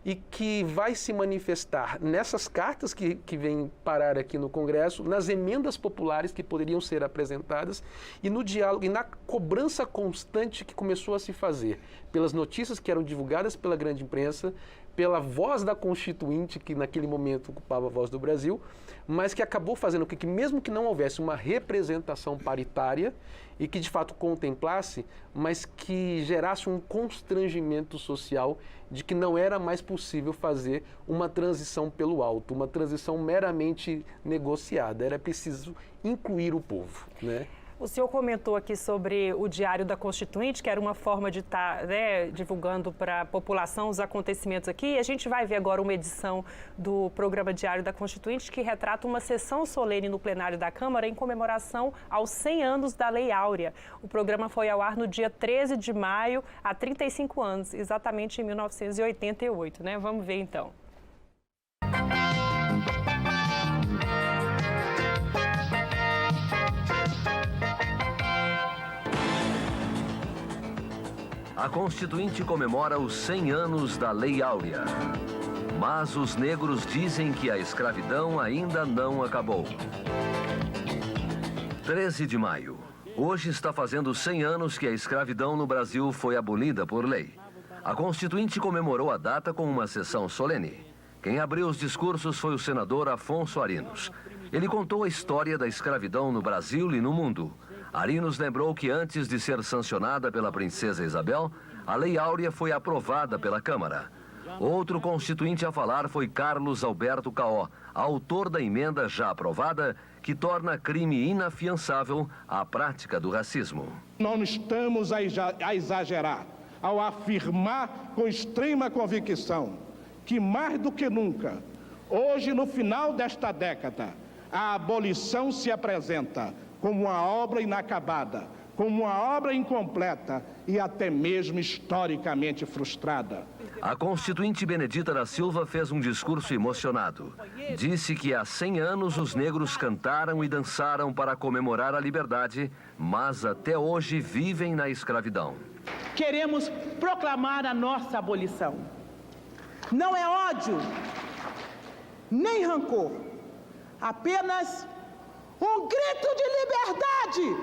e que vai se manifestar nessas cartas que vêm parar aqui no Congresso, nas emendas populares que poderiam ser apresentadas e no diálogo e na cobrança constante que começou a se fazer pelas notícias que eram divulgadas pela grande imprensa, pela voz da Constituinte, que naquele momento ocupava a voz do Brasil, mas que acabou fazendo com que, mesmo que não houvesse uma representação paritária e que de fato contemplasse, mas que gerasse um constrangimento social de que não era mais possível fazer uma transição pelo alto, uma transição meramente negociada. Era preciso incluir o povo, né? O senhor comentou aqui sobre o Diário da Constituinte, que era uma forma de estar divulgando para a população os acontecimentos aqui. E a gente vai ver agora uma edição do programa Diário da Constituinte que retrata uma sessão solene no plenário da Câmara em comemoração aos 100 anos da Lei Áurea. O programa foi ao ar no dia 13 de maio, há 35 anos, exatamente em 1988, né? Vamos ver então. A Constituinte comemora os 100 anos da Lei Áurea. Mas os negros dizem que a escravidão ainda não acabou. 13 de maio. Hoje está fazendo 100 anos que a escravidão no Brasil foi abolida por lei. A Constituinte comemorou a data com uma sessão solene. Quem abriu os discursos foi o senador Afonso Arinos. Ele contou a história da escravidão no Brasil e no mundo. Arinos lembrou que antes de ser sancionada pela princesa Isabel, a Lei Áurea foi aprovada pela Câmara. Outro constituinte a falar foi Carlos Alberto Caó, autor da emenda já aprovada, que torna crime inafiançável a prática do racismo. Não estamos a exagerar ao afirmar com extrema convicção que, mais do que nunca, hoje, no final desta década, a abolição se apresenta como uma obra inacabada, como uma obra incompleta e até mesmo historicamente frustrada. A constituinte Benedita da Silva fez um discurso emocionado. Disse que há 100 anos os negros cantaram e dançaram para comemorar a liberdade, mas até hoje vivem na escravidão. Queremos proclamar a nossa abolição. Não é ódio, nem rancor, apenas um grito de liberdade.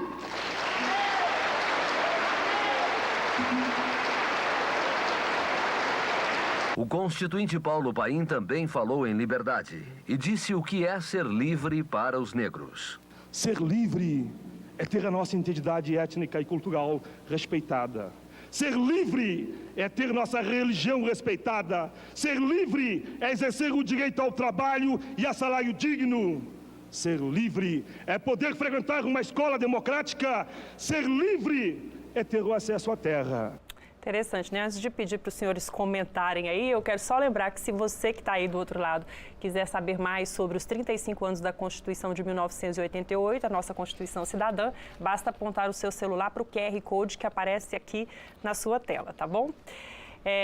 O constituinte Paulo Paim também falou em liberdade e disse o que é ser livre para os negros. Ser livre é ter a nossa identidade étnica e cultural respeitada. Ser livre é ter nossa religião respeitada. Ser livre é exercer o direito ao trabalho e a salário digno. Ser livre é poder frequentar uma escola democrática. Ser livre é ter o acesso à terra. Interessante, né? Antes de pedir para os senhores comentarem aí, eu quero só lembrar que se você que está aí do outro lado quiser saber mais sobre os 35 anos da Constituição de 1988, a nossa Constituição Cidadã, basta apontar o seu celular para o QR Code que aparece aqui na sua tela, tá bom?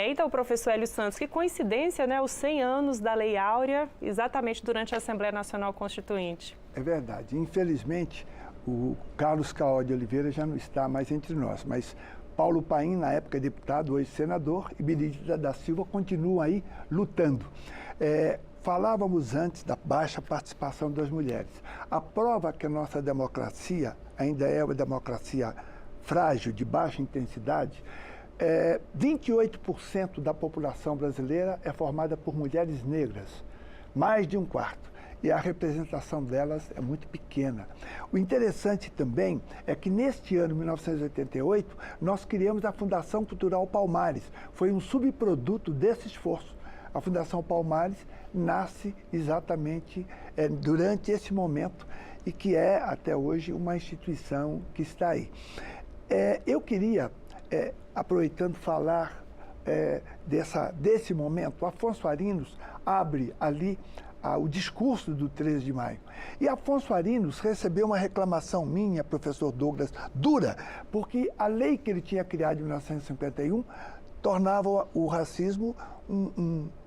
Então, professor Hélio Santos, que coincidência, né? Os 100 anos da Lei Áurea, exatamente durante a Assembleia Nacional Constituinte. É verdade. Infelizmente, o Carlos Caó de Oliveira já não está mais entre nós, mas Paulo Paim, na época deputado, hoje senador, e Benedita da Silva continuam aí lutando. Falávamos antes da baixa participação das mulheres. A prova que a nossa democracia ainda é uma democracia frágil, de baixa intensidade, 28% da população brasileira é formada por mulheres negras, mais de um quarto. E a representação delas é muito pequena. O interessante também é que neste ano, 1988, nós criamos a Fundação Cultural Palmares. Foi um subproduto desse esforço. A Fundação Palmares nasce exatamente durante esse momento e que é, até hoje, uma instituição que está aí. Eu queria, aproveitando falar desse momento, Afonso Arinos abre ali o discurso do 13 de maio. E Afonso Arinos recebeu uma reclamação minha, professor Douglas, dura, porque a lei que ele tinha criado em 1951 tornava o racismo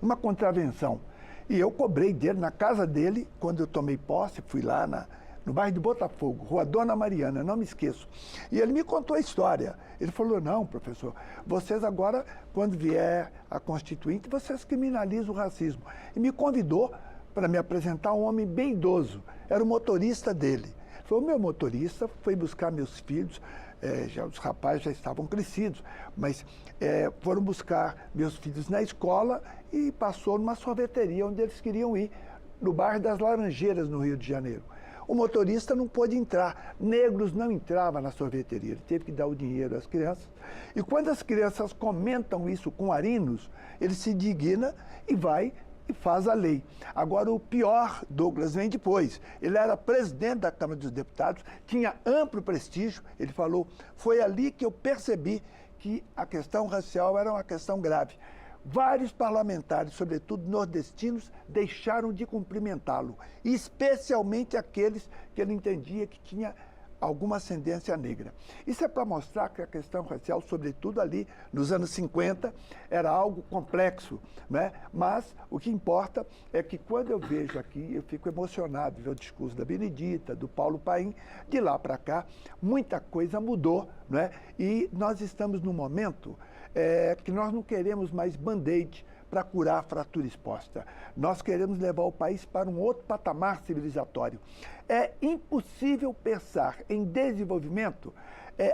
uma contravenção. E eu cobrei dele, na casa dele, quando eu tomei posse, fui lá no bairro de Botafogo, Rua Dona Mariana, não me esqueço. E ele me contou a história. Ele falou, não, professor, vocês agora, quando vier a Constituinte, vocês criminalizam o racismo. E me convidou para me apresentar um homem bem idoso. Era o motorista dele. Foi o meu motorista, foi buscar meus filhos, os rapazes já estavam crescidos, mas foram buscar meus filhos na escola e passou numa sorveteria onde eles queriam ir, no bairro das Laranjeiras, no Rio de Janeiro. O motorista não pôde entrar, negros não entravam na sorveteria, ele teve que dar o dinheiro às crianças. E quando as crianças comentam isso com arinos, ele se indigna e vai e faz a lei. Agora, o pior, Douglas, vem depois. Ele era presidente da Câmara dos Deputados, tinha amplo prestígio. Ele falou, foi ali que eu percebi que a questão racial era uma questão grave. Vários parlamentares, sobretudo nordestinos, deixaram de cumprimentá-lo, especialmente aqueles que ele entendia que tinha alguma ascendência negra. Isso é para mostrar que a questão racial, sobretudo ali nos anos 50, era algo complexo, né? Mas o que importa é que quando eu vejo aqui, eu fico emocionado de ver o discurso da Benedita, do Paulo Paim, de lá para cá, muita coisa mudou, né? E nós estamos num momento que nós não queremos mais band-aid para curar a fratura exposta. Nós queremos levar o país para um outro patamar civilizatório. É impossível pensar em desenvolvimento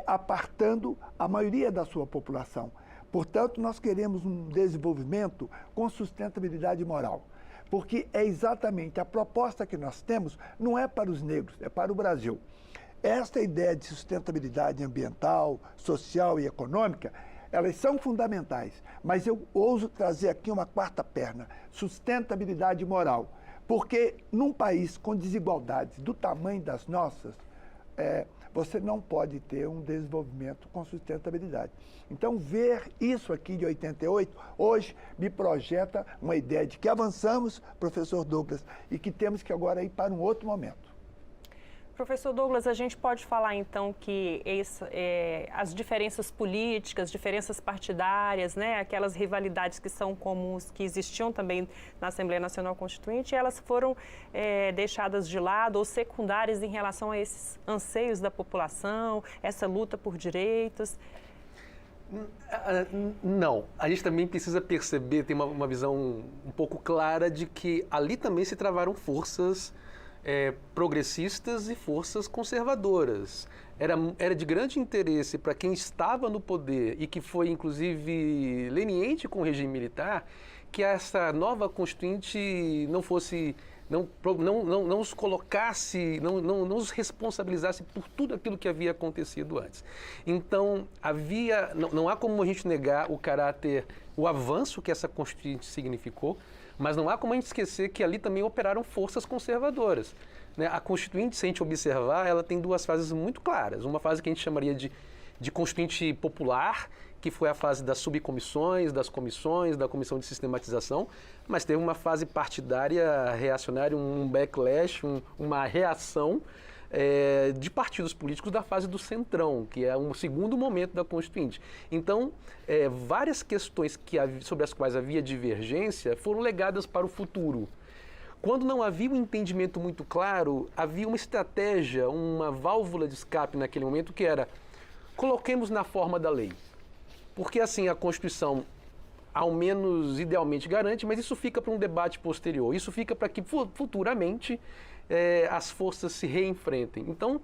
apartando a maioria da sua população. Portanto, nós queremos um desenvolvimento com sustentabilidade moral. Porque é exatamente a proposta que nós temos, não é para os negros, é para o Brasil. Esta ideia de sustentabilidade ambiental, social e econômica, elas são fundamentais, mas eu ouso trazer aqui uma quarta perna, sustentabilidade moral. Porque num país com desigualdades do tamanho das nossas, você não pode ter um desenvolvimento com sustentabilidade. Então, ver isso aqui de 88, hoje me projeta uma ideia de que avançamos, professor Douglas, e que temos que agora ir para um outro momento. Professor Douglas, a gente pode falar então que as diferenças políticas, diferenças partidárias, né, aquelas rivalidades que são comuns, que existiam também na Assembleia Nacional Constituinte, elas foram deixadas de lado ou secundárias em relação a esses anseios da população, essa luta por direitos? Não, a gente também precisa perceber, ter uma visão um pouco clara de que ali também se travaram forças progressistas e forças conservadoras. Era de grande interesse para quem estava no poder e que foi, inclusive, leniente com o regime militar, que essa nova Constituinte não fosse, não os colocasse, não os responsabilizasse por tudo aquilo que havia acontecido antes. Então, não há como a gente negar o avanço que essa Constituinte significou, mas não há como a gente esquecer que ali também operaram forças conservadoras, né? A Constituinte, se a gente observar, ela tem duas fases muito claras. Uma fase que a gente chamaria de Constituinte popular, que foi a fase das subcomissões, das comissões, da comissão de sistematização, mas teve uma fase partidária reacionária, um backlash, uma reação de partidos políticos da fase do Centrão, que é um segundo momento da Constituinte. Então, várias questões sobre as quais havia divergência foram legadas para o futuro. Quando não havia um entendimento muito claro, havia uma estratégia, uma válvula de escape naquele momento, que era: coloquemos na forma da lei. Porque assim a Constituição, ao menos idealmente, garante, mas isso fica para um debate posterior. Isso fica para que futuramente as forças se reenfrentem. Então,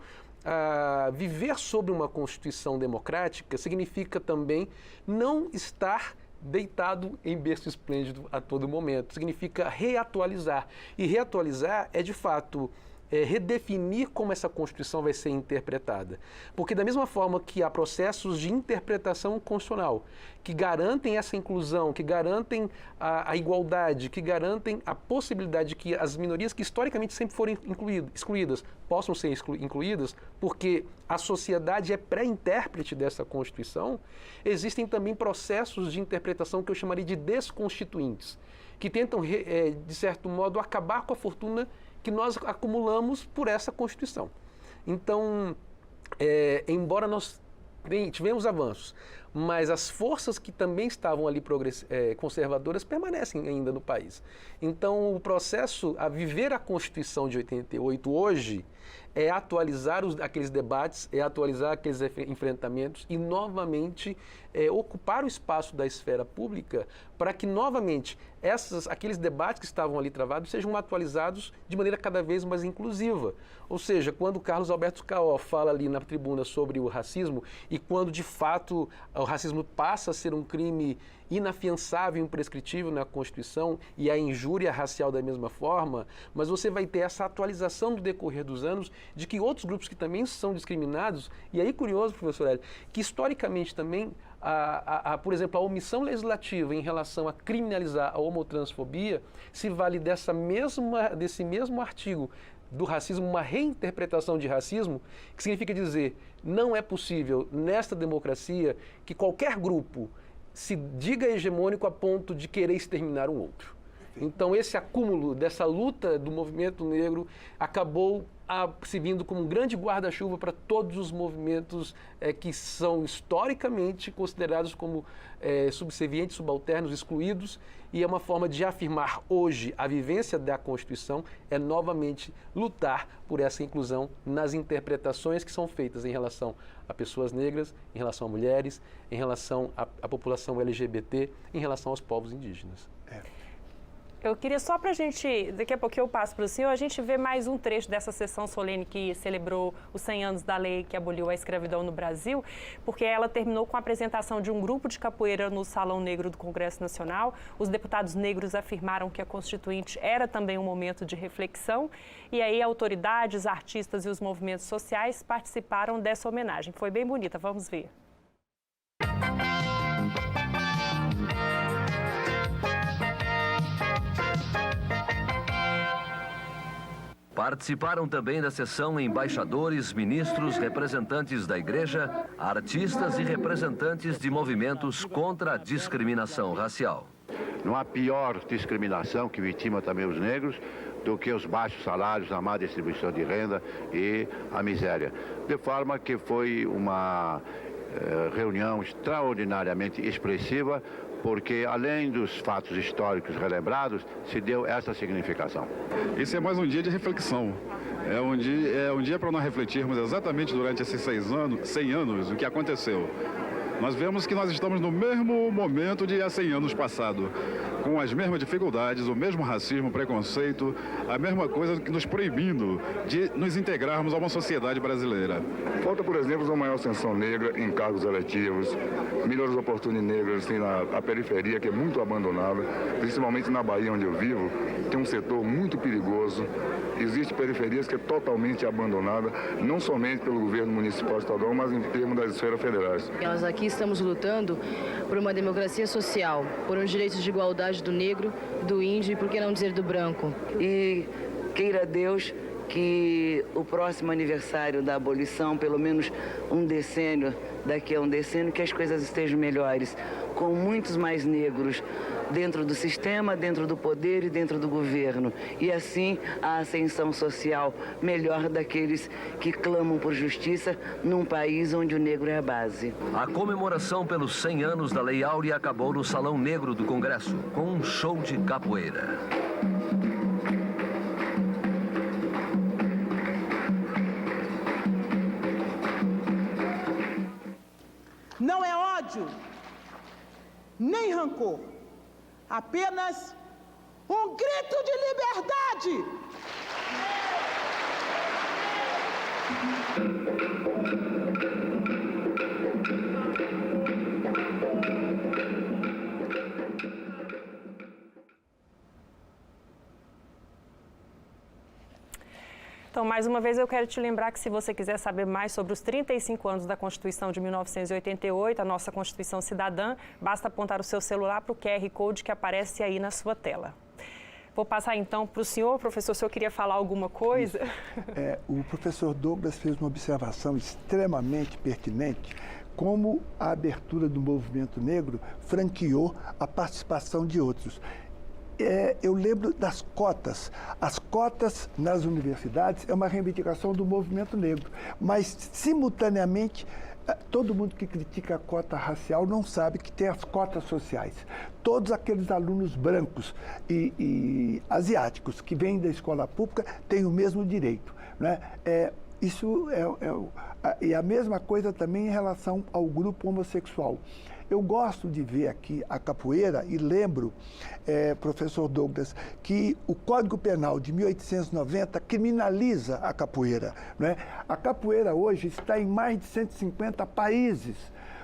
viver sobre uma Constituição democrática significa também não estar deitado em berço esplêndido a todo momento. Significa reatualizar. E reatualizar é, de fato, redefinir como essa Constituição vai ser interpretada. Porque da mesma forma que há processos de interpretação constitucional que garantem essa inclusão, que garantem a igualdade, que garantem a possibilidade de que as minorias que historicamente sempre foram excluídas possam ser incluídas, porque a sociedade é pré-intérprete dessa Constituição, existem também processos de interpretação que eu chamaria de desconstituintes, que tentam, de certo modo, acabar com a fortuna que nós acumulamos por essa Constituição. Então, embora nós tivemos avanços, mas as forças que também estavam ali conservadoras permanecem ainda no país. Então, o processo a viver a Constituição de 88 hoje é atualizar aqueles debates, é atualizar aqueles enfrentamentos e, novamente, ocupar o espaço da esfera pública para que, novamente, aqueles debates que estavam ali travados sejam atualizados de maneira cada vez mais inclusiva. Ou seja, quando o Carlos Alberto Caó fala ali na tribuna sobre o racismo e quando, de fato, o racismo passa a ser um crime inafiançável e imprescritível na Constituição e a injúria racial da mesma forma, mas você vai ter essa atualização no decorrer dos anos de que outros grupos que também são discriminados, e aí curioso, professor Hélio, que historicamente também, por exemplo, a omissão legislativa em relação a criminalizar a homotransfobia se vale desse mesmo artigo do racismo, uma reinterpretação de racismo, que significa dizer, não é possível nesta democracia que qualquer grupo se diga hegemônico a ponto de querer exterminar um outro. Então, esse acúmulo dessa luta do movimento negro acabou servindo como um grande guarda-chuva para todos os movimentos que são historicamente considerados como subservientes, subalternos, excluídos, e é uma forma de afirmar hoje a vivência da Constituição é novamente lutar por essa inclusão nas interpretações que são feitas em relação a pessoas negras, em relação a mulheres, em relação à população LGBT, em relação aos povos indígenas. Eu queria só para a gente, daqui a pouco eu passo para o senhor, a gente vê mais um trecho dessa sessão solene que celebrou os 100 anos da lei que aboliu a escravidão no Brasil, porque ela terminou com a apresentação de um grupo de capoeira no Salão Negro do Congresso Nacional. Os deputados negros afirmaram que a Constituinte era também um momento de reflexão, e aí autoridades, artistas e os movimentos sociais participaram dessa homenagem. Foi bem bonita, vamos ver. Participaram também da sessão embaixadores, ministros, representantes da igreja, artistas e representantes de movimentos contra a discriminação racial. Não há pior discriminação que vitima também os negros do que os baixos salários, a má distribuição de renda e a miséria. De forma que foi uma reunião extraordinariamente expressiva, porque além dos fatos históricos relembrados, se deu essa significação. Esse é mais um dia de reflexão. É um dia para nós refletirmos exatamente durante esses 100 anos o que aconteceu. Nós vemos que nós estamos no mesmo momento de há 100 anos passado, com as mesmas dificuldades, o mesmo racismo, preconceito, a mesma coisa que nos proibindo de nos integrarmos a uma sociedade brasileira. Falta, por exemplo, uma maior ascensão negra em cargos eletivos, melhores oportunidades negras assim, na periferia, que é muito abandonada, principalmente na Bahia, onde eu vivo, tem um setor muito perigoso. Existem periferias que é totalmente abandonada, não somente pelo governo municipal e estadual, mas em termos das esferas federais. Nós aqui estamos lutando por uma democracia social, por um direito de igualdade do negro, do índio e, por que não dizer, do branco. E queira Deus que o próximo aniversário da abolição, pelo menos um decênio, daqui a um decênio, que as coisas estejam melhores, com muitos mais negros dentro do sistema, dentro do poder e dentro do governo. E assim a ascensão social melhor daqueles que clamam por justiça num país onde o negro é a base. A comemoração pelos 100 anos da Lei Áurea acabou no Salão Negro do Congresso, com um show de capoeira. Não é ódio, nem rancor, apenas um grito de liberdade. Então, mais uma vez, eu quero te lembrar que se você quiser saber mais sobre os 35 anos da Constituição de 1988, a nossa Constituição Cidadã, basta apontar o seu celular para o QR Code que aparece aí na sua tela. Vou passar então para o senhor, professor, o senhor queria falar alguma coisa? O professor Douglas fez uma observação extremamente pertinente, como a abertura do movimento negro franqueou a participação de outros. eu lembro das cotas. As cotas nas universidades é uma reivindicação do movimento negro, mas, simultaneamente, todo mundo que critica a cota racial não sabe que tem as cotas sociais. Todos aqueles alunos brancos e asiáticos que vêm da escola pública têm o mesmo direito, né? E a mesma coisa também em relação ao grupo homossexual. Eu gosto de ver aqui a capoeira e lembro, professor Douglas, que o Código Penal de 1890 criminaliza a capoeira, não é? A capoeira hoje está em mais de 150 países.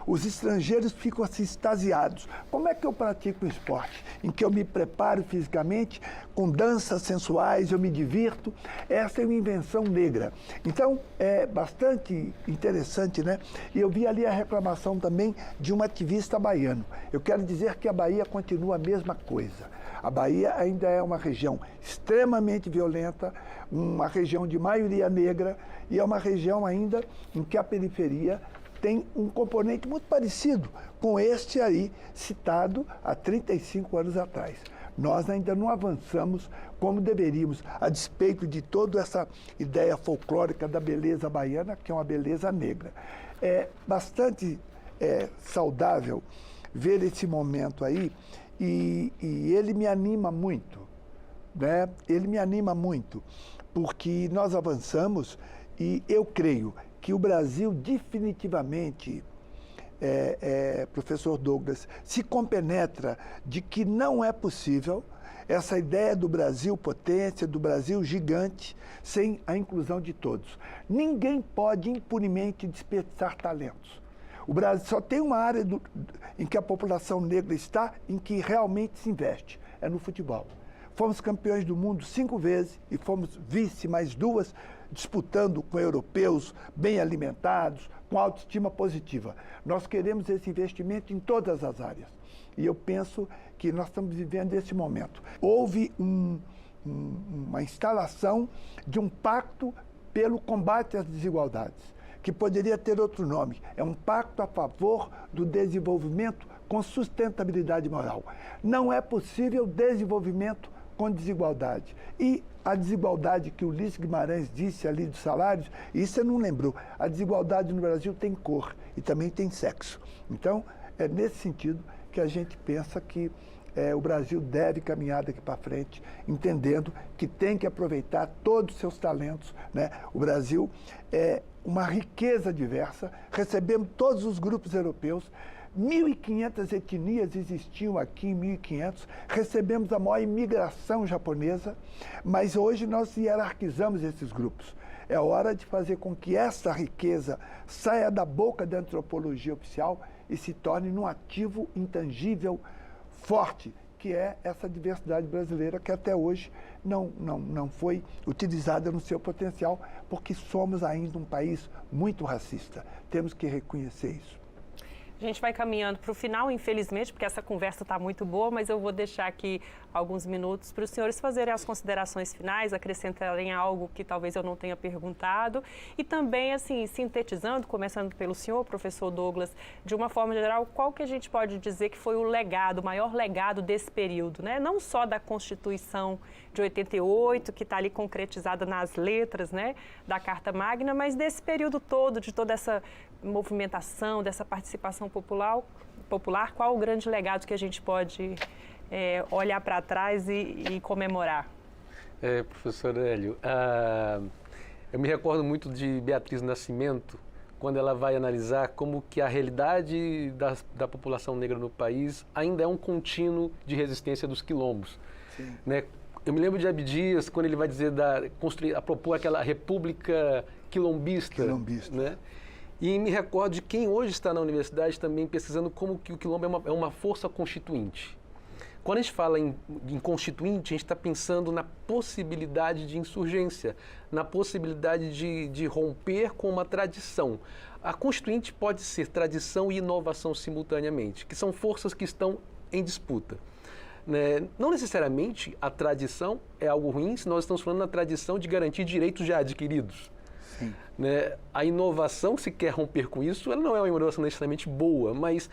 Os estrangeiros ficam assim extasiados. Como é que eu pratico um esporte em que eu me preparo fisicamente, com danças sensuais, eu me divirto? Essa é uma invenção negra. Então, é bastante interessante, né? E eu vi ali a reclamação também de um ativista baiano. Eu quero dizer que a Bahia continua a mesma coisa. A Bahia ainda é uma região extremamente violenta, uma região de maioria negra e é uma região ainda em que a periferia tem um componente muito parecido com este aí citado há 35 anos atrás. Nós ainda não avançamos como deveríamos, a despeito de toda essa ideia folclórica da beleza baiana, que é uma beleza negra. É bastante saudável ver esse momento aí e ele me anima muito, né? Ele me anima muito, porque nós avançamos e eu creio que o Brasil definitivamente, professor Douglas, se compenetra de que não é possível essa ideia do Brasil potência, do Brasil gigante, sem a inclusão de todos. Ninguém pode impunemente desperdiçar talentos. O Brasil só tem uma área em que a população negra está, em que realmente se investe, é no futebol. Fomos campeões do mundo 5 vezes e fomos vice mais 2, disputando com europeus bem alimentados, com autoestima positiva. Nós queremos esse investimento em todas as áreas. E eu penso que nós estamos vivendo esse momento. Houve uma instalação de um pacto pelo combate às desigualdades, que poderia ter outro nome. É um pacto a favor do desenvolvimento com sustentabilidade moral. Não é possível desenvolvimento com desigualdade. E a desigualdade que o Ulisses Guimarães disse ali dos salários, isso você não lembrou. A desigualdade no Brasil tem cor e também tem sexo. Então, é nesse sentido que a gente pensa que o Brasil deve caminhar daqui para frente, entendendo que tem que aproveitar todos os seus talentos, né? O Brasil é uma riqueza diversa, recebemos todos os grupos europeus, 1.500 etnias existiam aqui em 1.500, recebemos a maior imigração japonesa, mas hoje nós hierarquizamos esses grupos. É hora de fazer com que essa riqueza saia da boca da antropologia oficial e se torne num ativo intangível forte, que é essa diversidade brasileira que até hoje não foi utilizada no seu potencial, porque somos ainda um país muito racista. Temos que reconhecer isso. A gente vai caminhando para o final, infelizmente, porque essa conversa está muito boa, mas eu vou deixar aqui alguns minutos para os senhores fazerem as considerações finais, acrescentarem algo que talvez eu não tenha perguntado e também, assim, sintetizando, começando pelo senhor, professor Douglas, de uma forma geral, qual que a gente pode dizer que foi o legado, o maior legado desse período, né? Não só da Constituição de 88, que está ali concretizada nas letras, né, da Carta Magna, mas desse período todo, de toda essa movimentação, dessa participação popular, qual o grande legado que a gente pode olhar para trás e comemorar? Professor Hélio, eu me recordo muito de Beatriz Nascimento, quando ela vai analisar como que a realidade da população negra no país ainda é um contínuo de resistência dos quilombos. Né? Eu me lembro de Abdias, quando ele vai dizer propor aquela república quilombista. Né? E me recordo de quem hoje está na universidade também pesquisando como que o quilombo é uma força constituinte. Quando a gente fala em constituinte, a gente está pensando na possibilidade de insurgência, na possibilidade de romper com uma tradição. A constituinte pode ser tradição e inovação simultaneamente, que são forças que estão em disputa. Não necessariamente a tradição é algo ruim, se nós estamos falando na tradição de garantir direitos já adquiridos. Sim. Né? A inovação, se quer romper com isso, ela não é uma inovação necessariamente boa, mas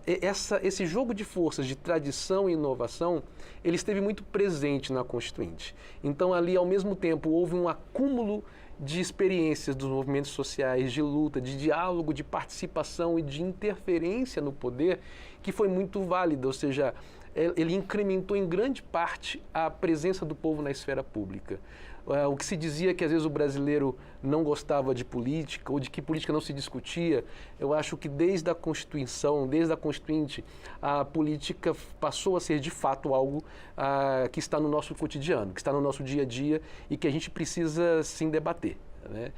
esse jogo de forças de tradição e inovação, ele esteve muito presente na Constituinte. Então, ali, ao mesmo tempo, houve um acúmulo de experiências dos movimentos sociais, de luta, de diálogo, de participação e de interferência no poder, que foi muito válida, ou seja, ele incrementou em grande parte a presença do povo na esfera pública. O que se dizia que às vezes o brasileiro não gostava de política ou de que política não se discutia, eu acho que desde a Constituição, desde a Constituinte, a política passou a ser de fato algo que está no nosso cotidiano, que está no nosso dia a dia e que a gente precisa sim debater, né?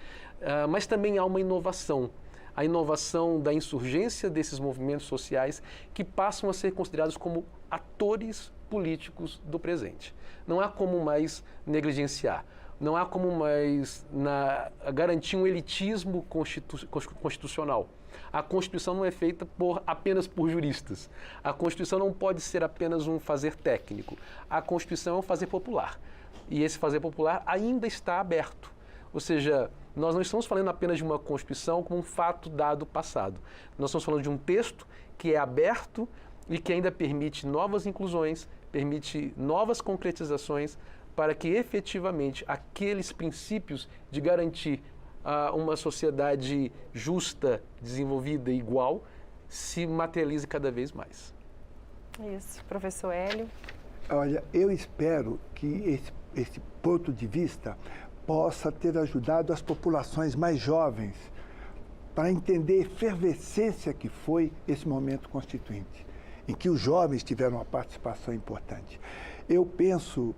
Mas também há uma inovação. A inovação da insurgência desses movimentos sociais que passam a ser considerados como atores políticos do presente. Não há como mais negligenciar, não há como mais garantir um elitismo constitucional. A Constituição não é feita apenas por juristas. A Constituição não pode ser apenas um fazer técnico. A Constituição é um fazer popular. E esse fazer popular ainda está aberto. Ou seja, nós não estamos falando apenas de uma Constituição como um fato dado passado. Nós estamos falando de um texto que é aberto e que ainda permite novas inclusões, permite novas concretizações para que efetivamente aqueles princípios de garantir uma sociedade justa, desenvolvida e igual se materialize cada vez mais. Isso, professor Hélio. Olha, eu espero que esse ponto de vista possa ter ajudado as populações mais jovens para entender a efervescência que foi esse momento constituinte, em que os jovens tiveram uma participação importante. Eu penso,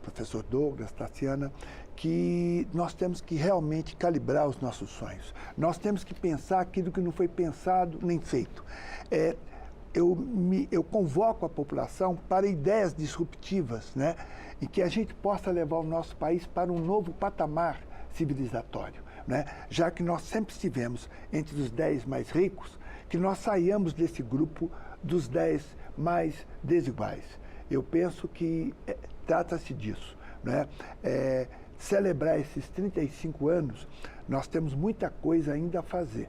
professor Douglas, Taciana, que nós temos que realmente calibrar os nossos sonhos. Nós temos que pensar aquilo que não foi pensado nem feito. Eu convoco a população para ideias disruptivas, né? E que a gente possa levar o nosso país para um novo patamar civilizatório, né? Já que nós sempre estivemos entre os 10 mais ricos, que nós saiamos desse grupo dos 10 mais desiguais. Eu penso que trata-se disso, né? Celebrar esses 35 anos, nós temos muita coisa ainda a fazer,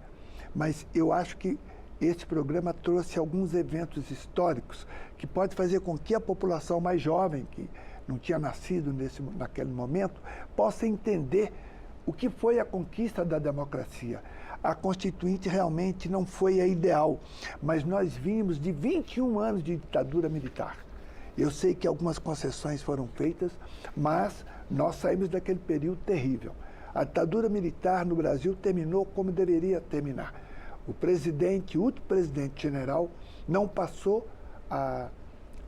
mas eu acho que esse programa trouxe alguns eventos históricos que pode fazer com que a população mais jovem, que não tinha nascido naquele momento, possa entender o que foi a conquista da democracia. A Constituinte realmente não foi a ideal, mas nós vimos de 21 anos de ditadura militar. Eu sei que algumas concessões foram feitas, mas nós saímos daquele período terrível. A ditadura militar no Brasil terminou como deveria terminar. O último presidente general, não passou a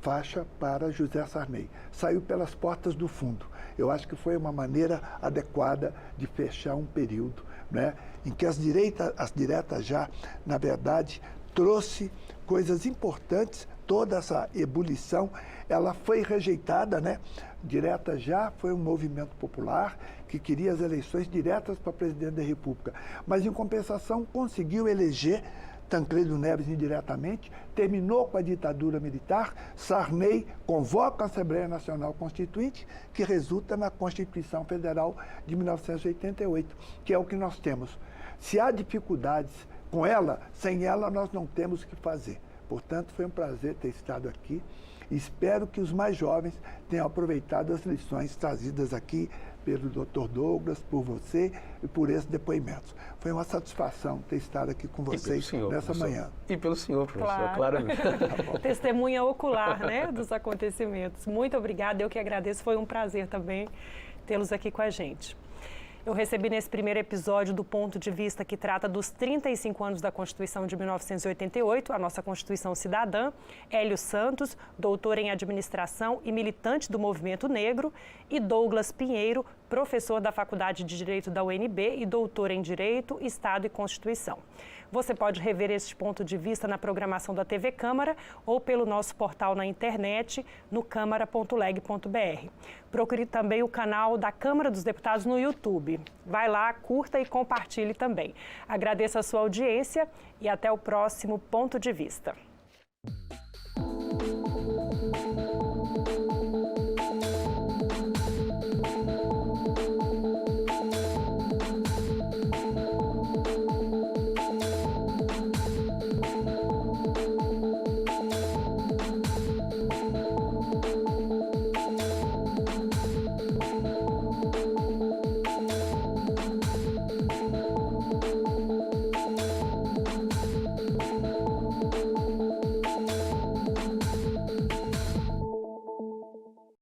faixa para José Sarney. Saiu pelas portas do fundo. Eu acho que foi uma maneira adequada de fechar um período, né, em que as diretas já, na verdade, trouxe coisas importantes. Toda essa ebulição, ela foi rejeitada, né? Direta já foi um movimento popular que queria as eleições diretas para presidente da República. Mas, em compensação, conseguiu eleger Tancredo Neves indiretamente, terminou com a ditadura militar. Sarney convoca a Assembleia Nacional Constituinte, que resulta na Constituição Federal de 1988, que é o que nós temos. Se há dificuldades com ela, sem ela nós não temos o que fazer. Portanto, foi um prazer ter estado aqui. Espero que os mais jovens tenham aproveitado as lições trazidas aqui pelo Dr. Douglas, por você e por esses depoimentos. Foi uma satisfação ter estado aqui com vocês nessa manhã. E pelo senhor, professor, claramente. Testemunha ocular, né, dos acontecimentos. Muito obrigada, eu que agradeço. Foi um prazer também tê-los aqui com a gente. Eu recebi nesse primeiro episódio do Ponto de Vista que trata dos 35 anos da Constituição de 1988, a nossa Constituição Cidadã, Hélio Santos, doutor em administração e militante do movimento negro, e Douglas Pinheiro, professor da Faculdade de Direito da UNB e doutor em Direito, Estado e Constituição. Você pode rever este ponto de vista na programação da TV Câmara ou pelo nosso portal na internet no câmara.leg.br. Procure também o canal da Câmara dos Deputados no YouTube. Vai lá, curta e compartilhe também. Agradeço a sua audiência e até o próximo Ponto de Vista.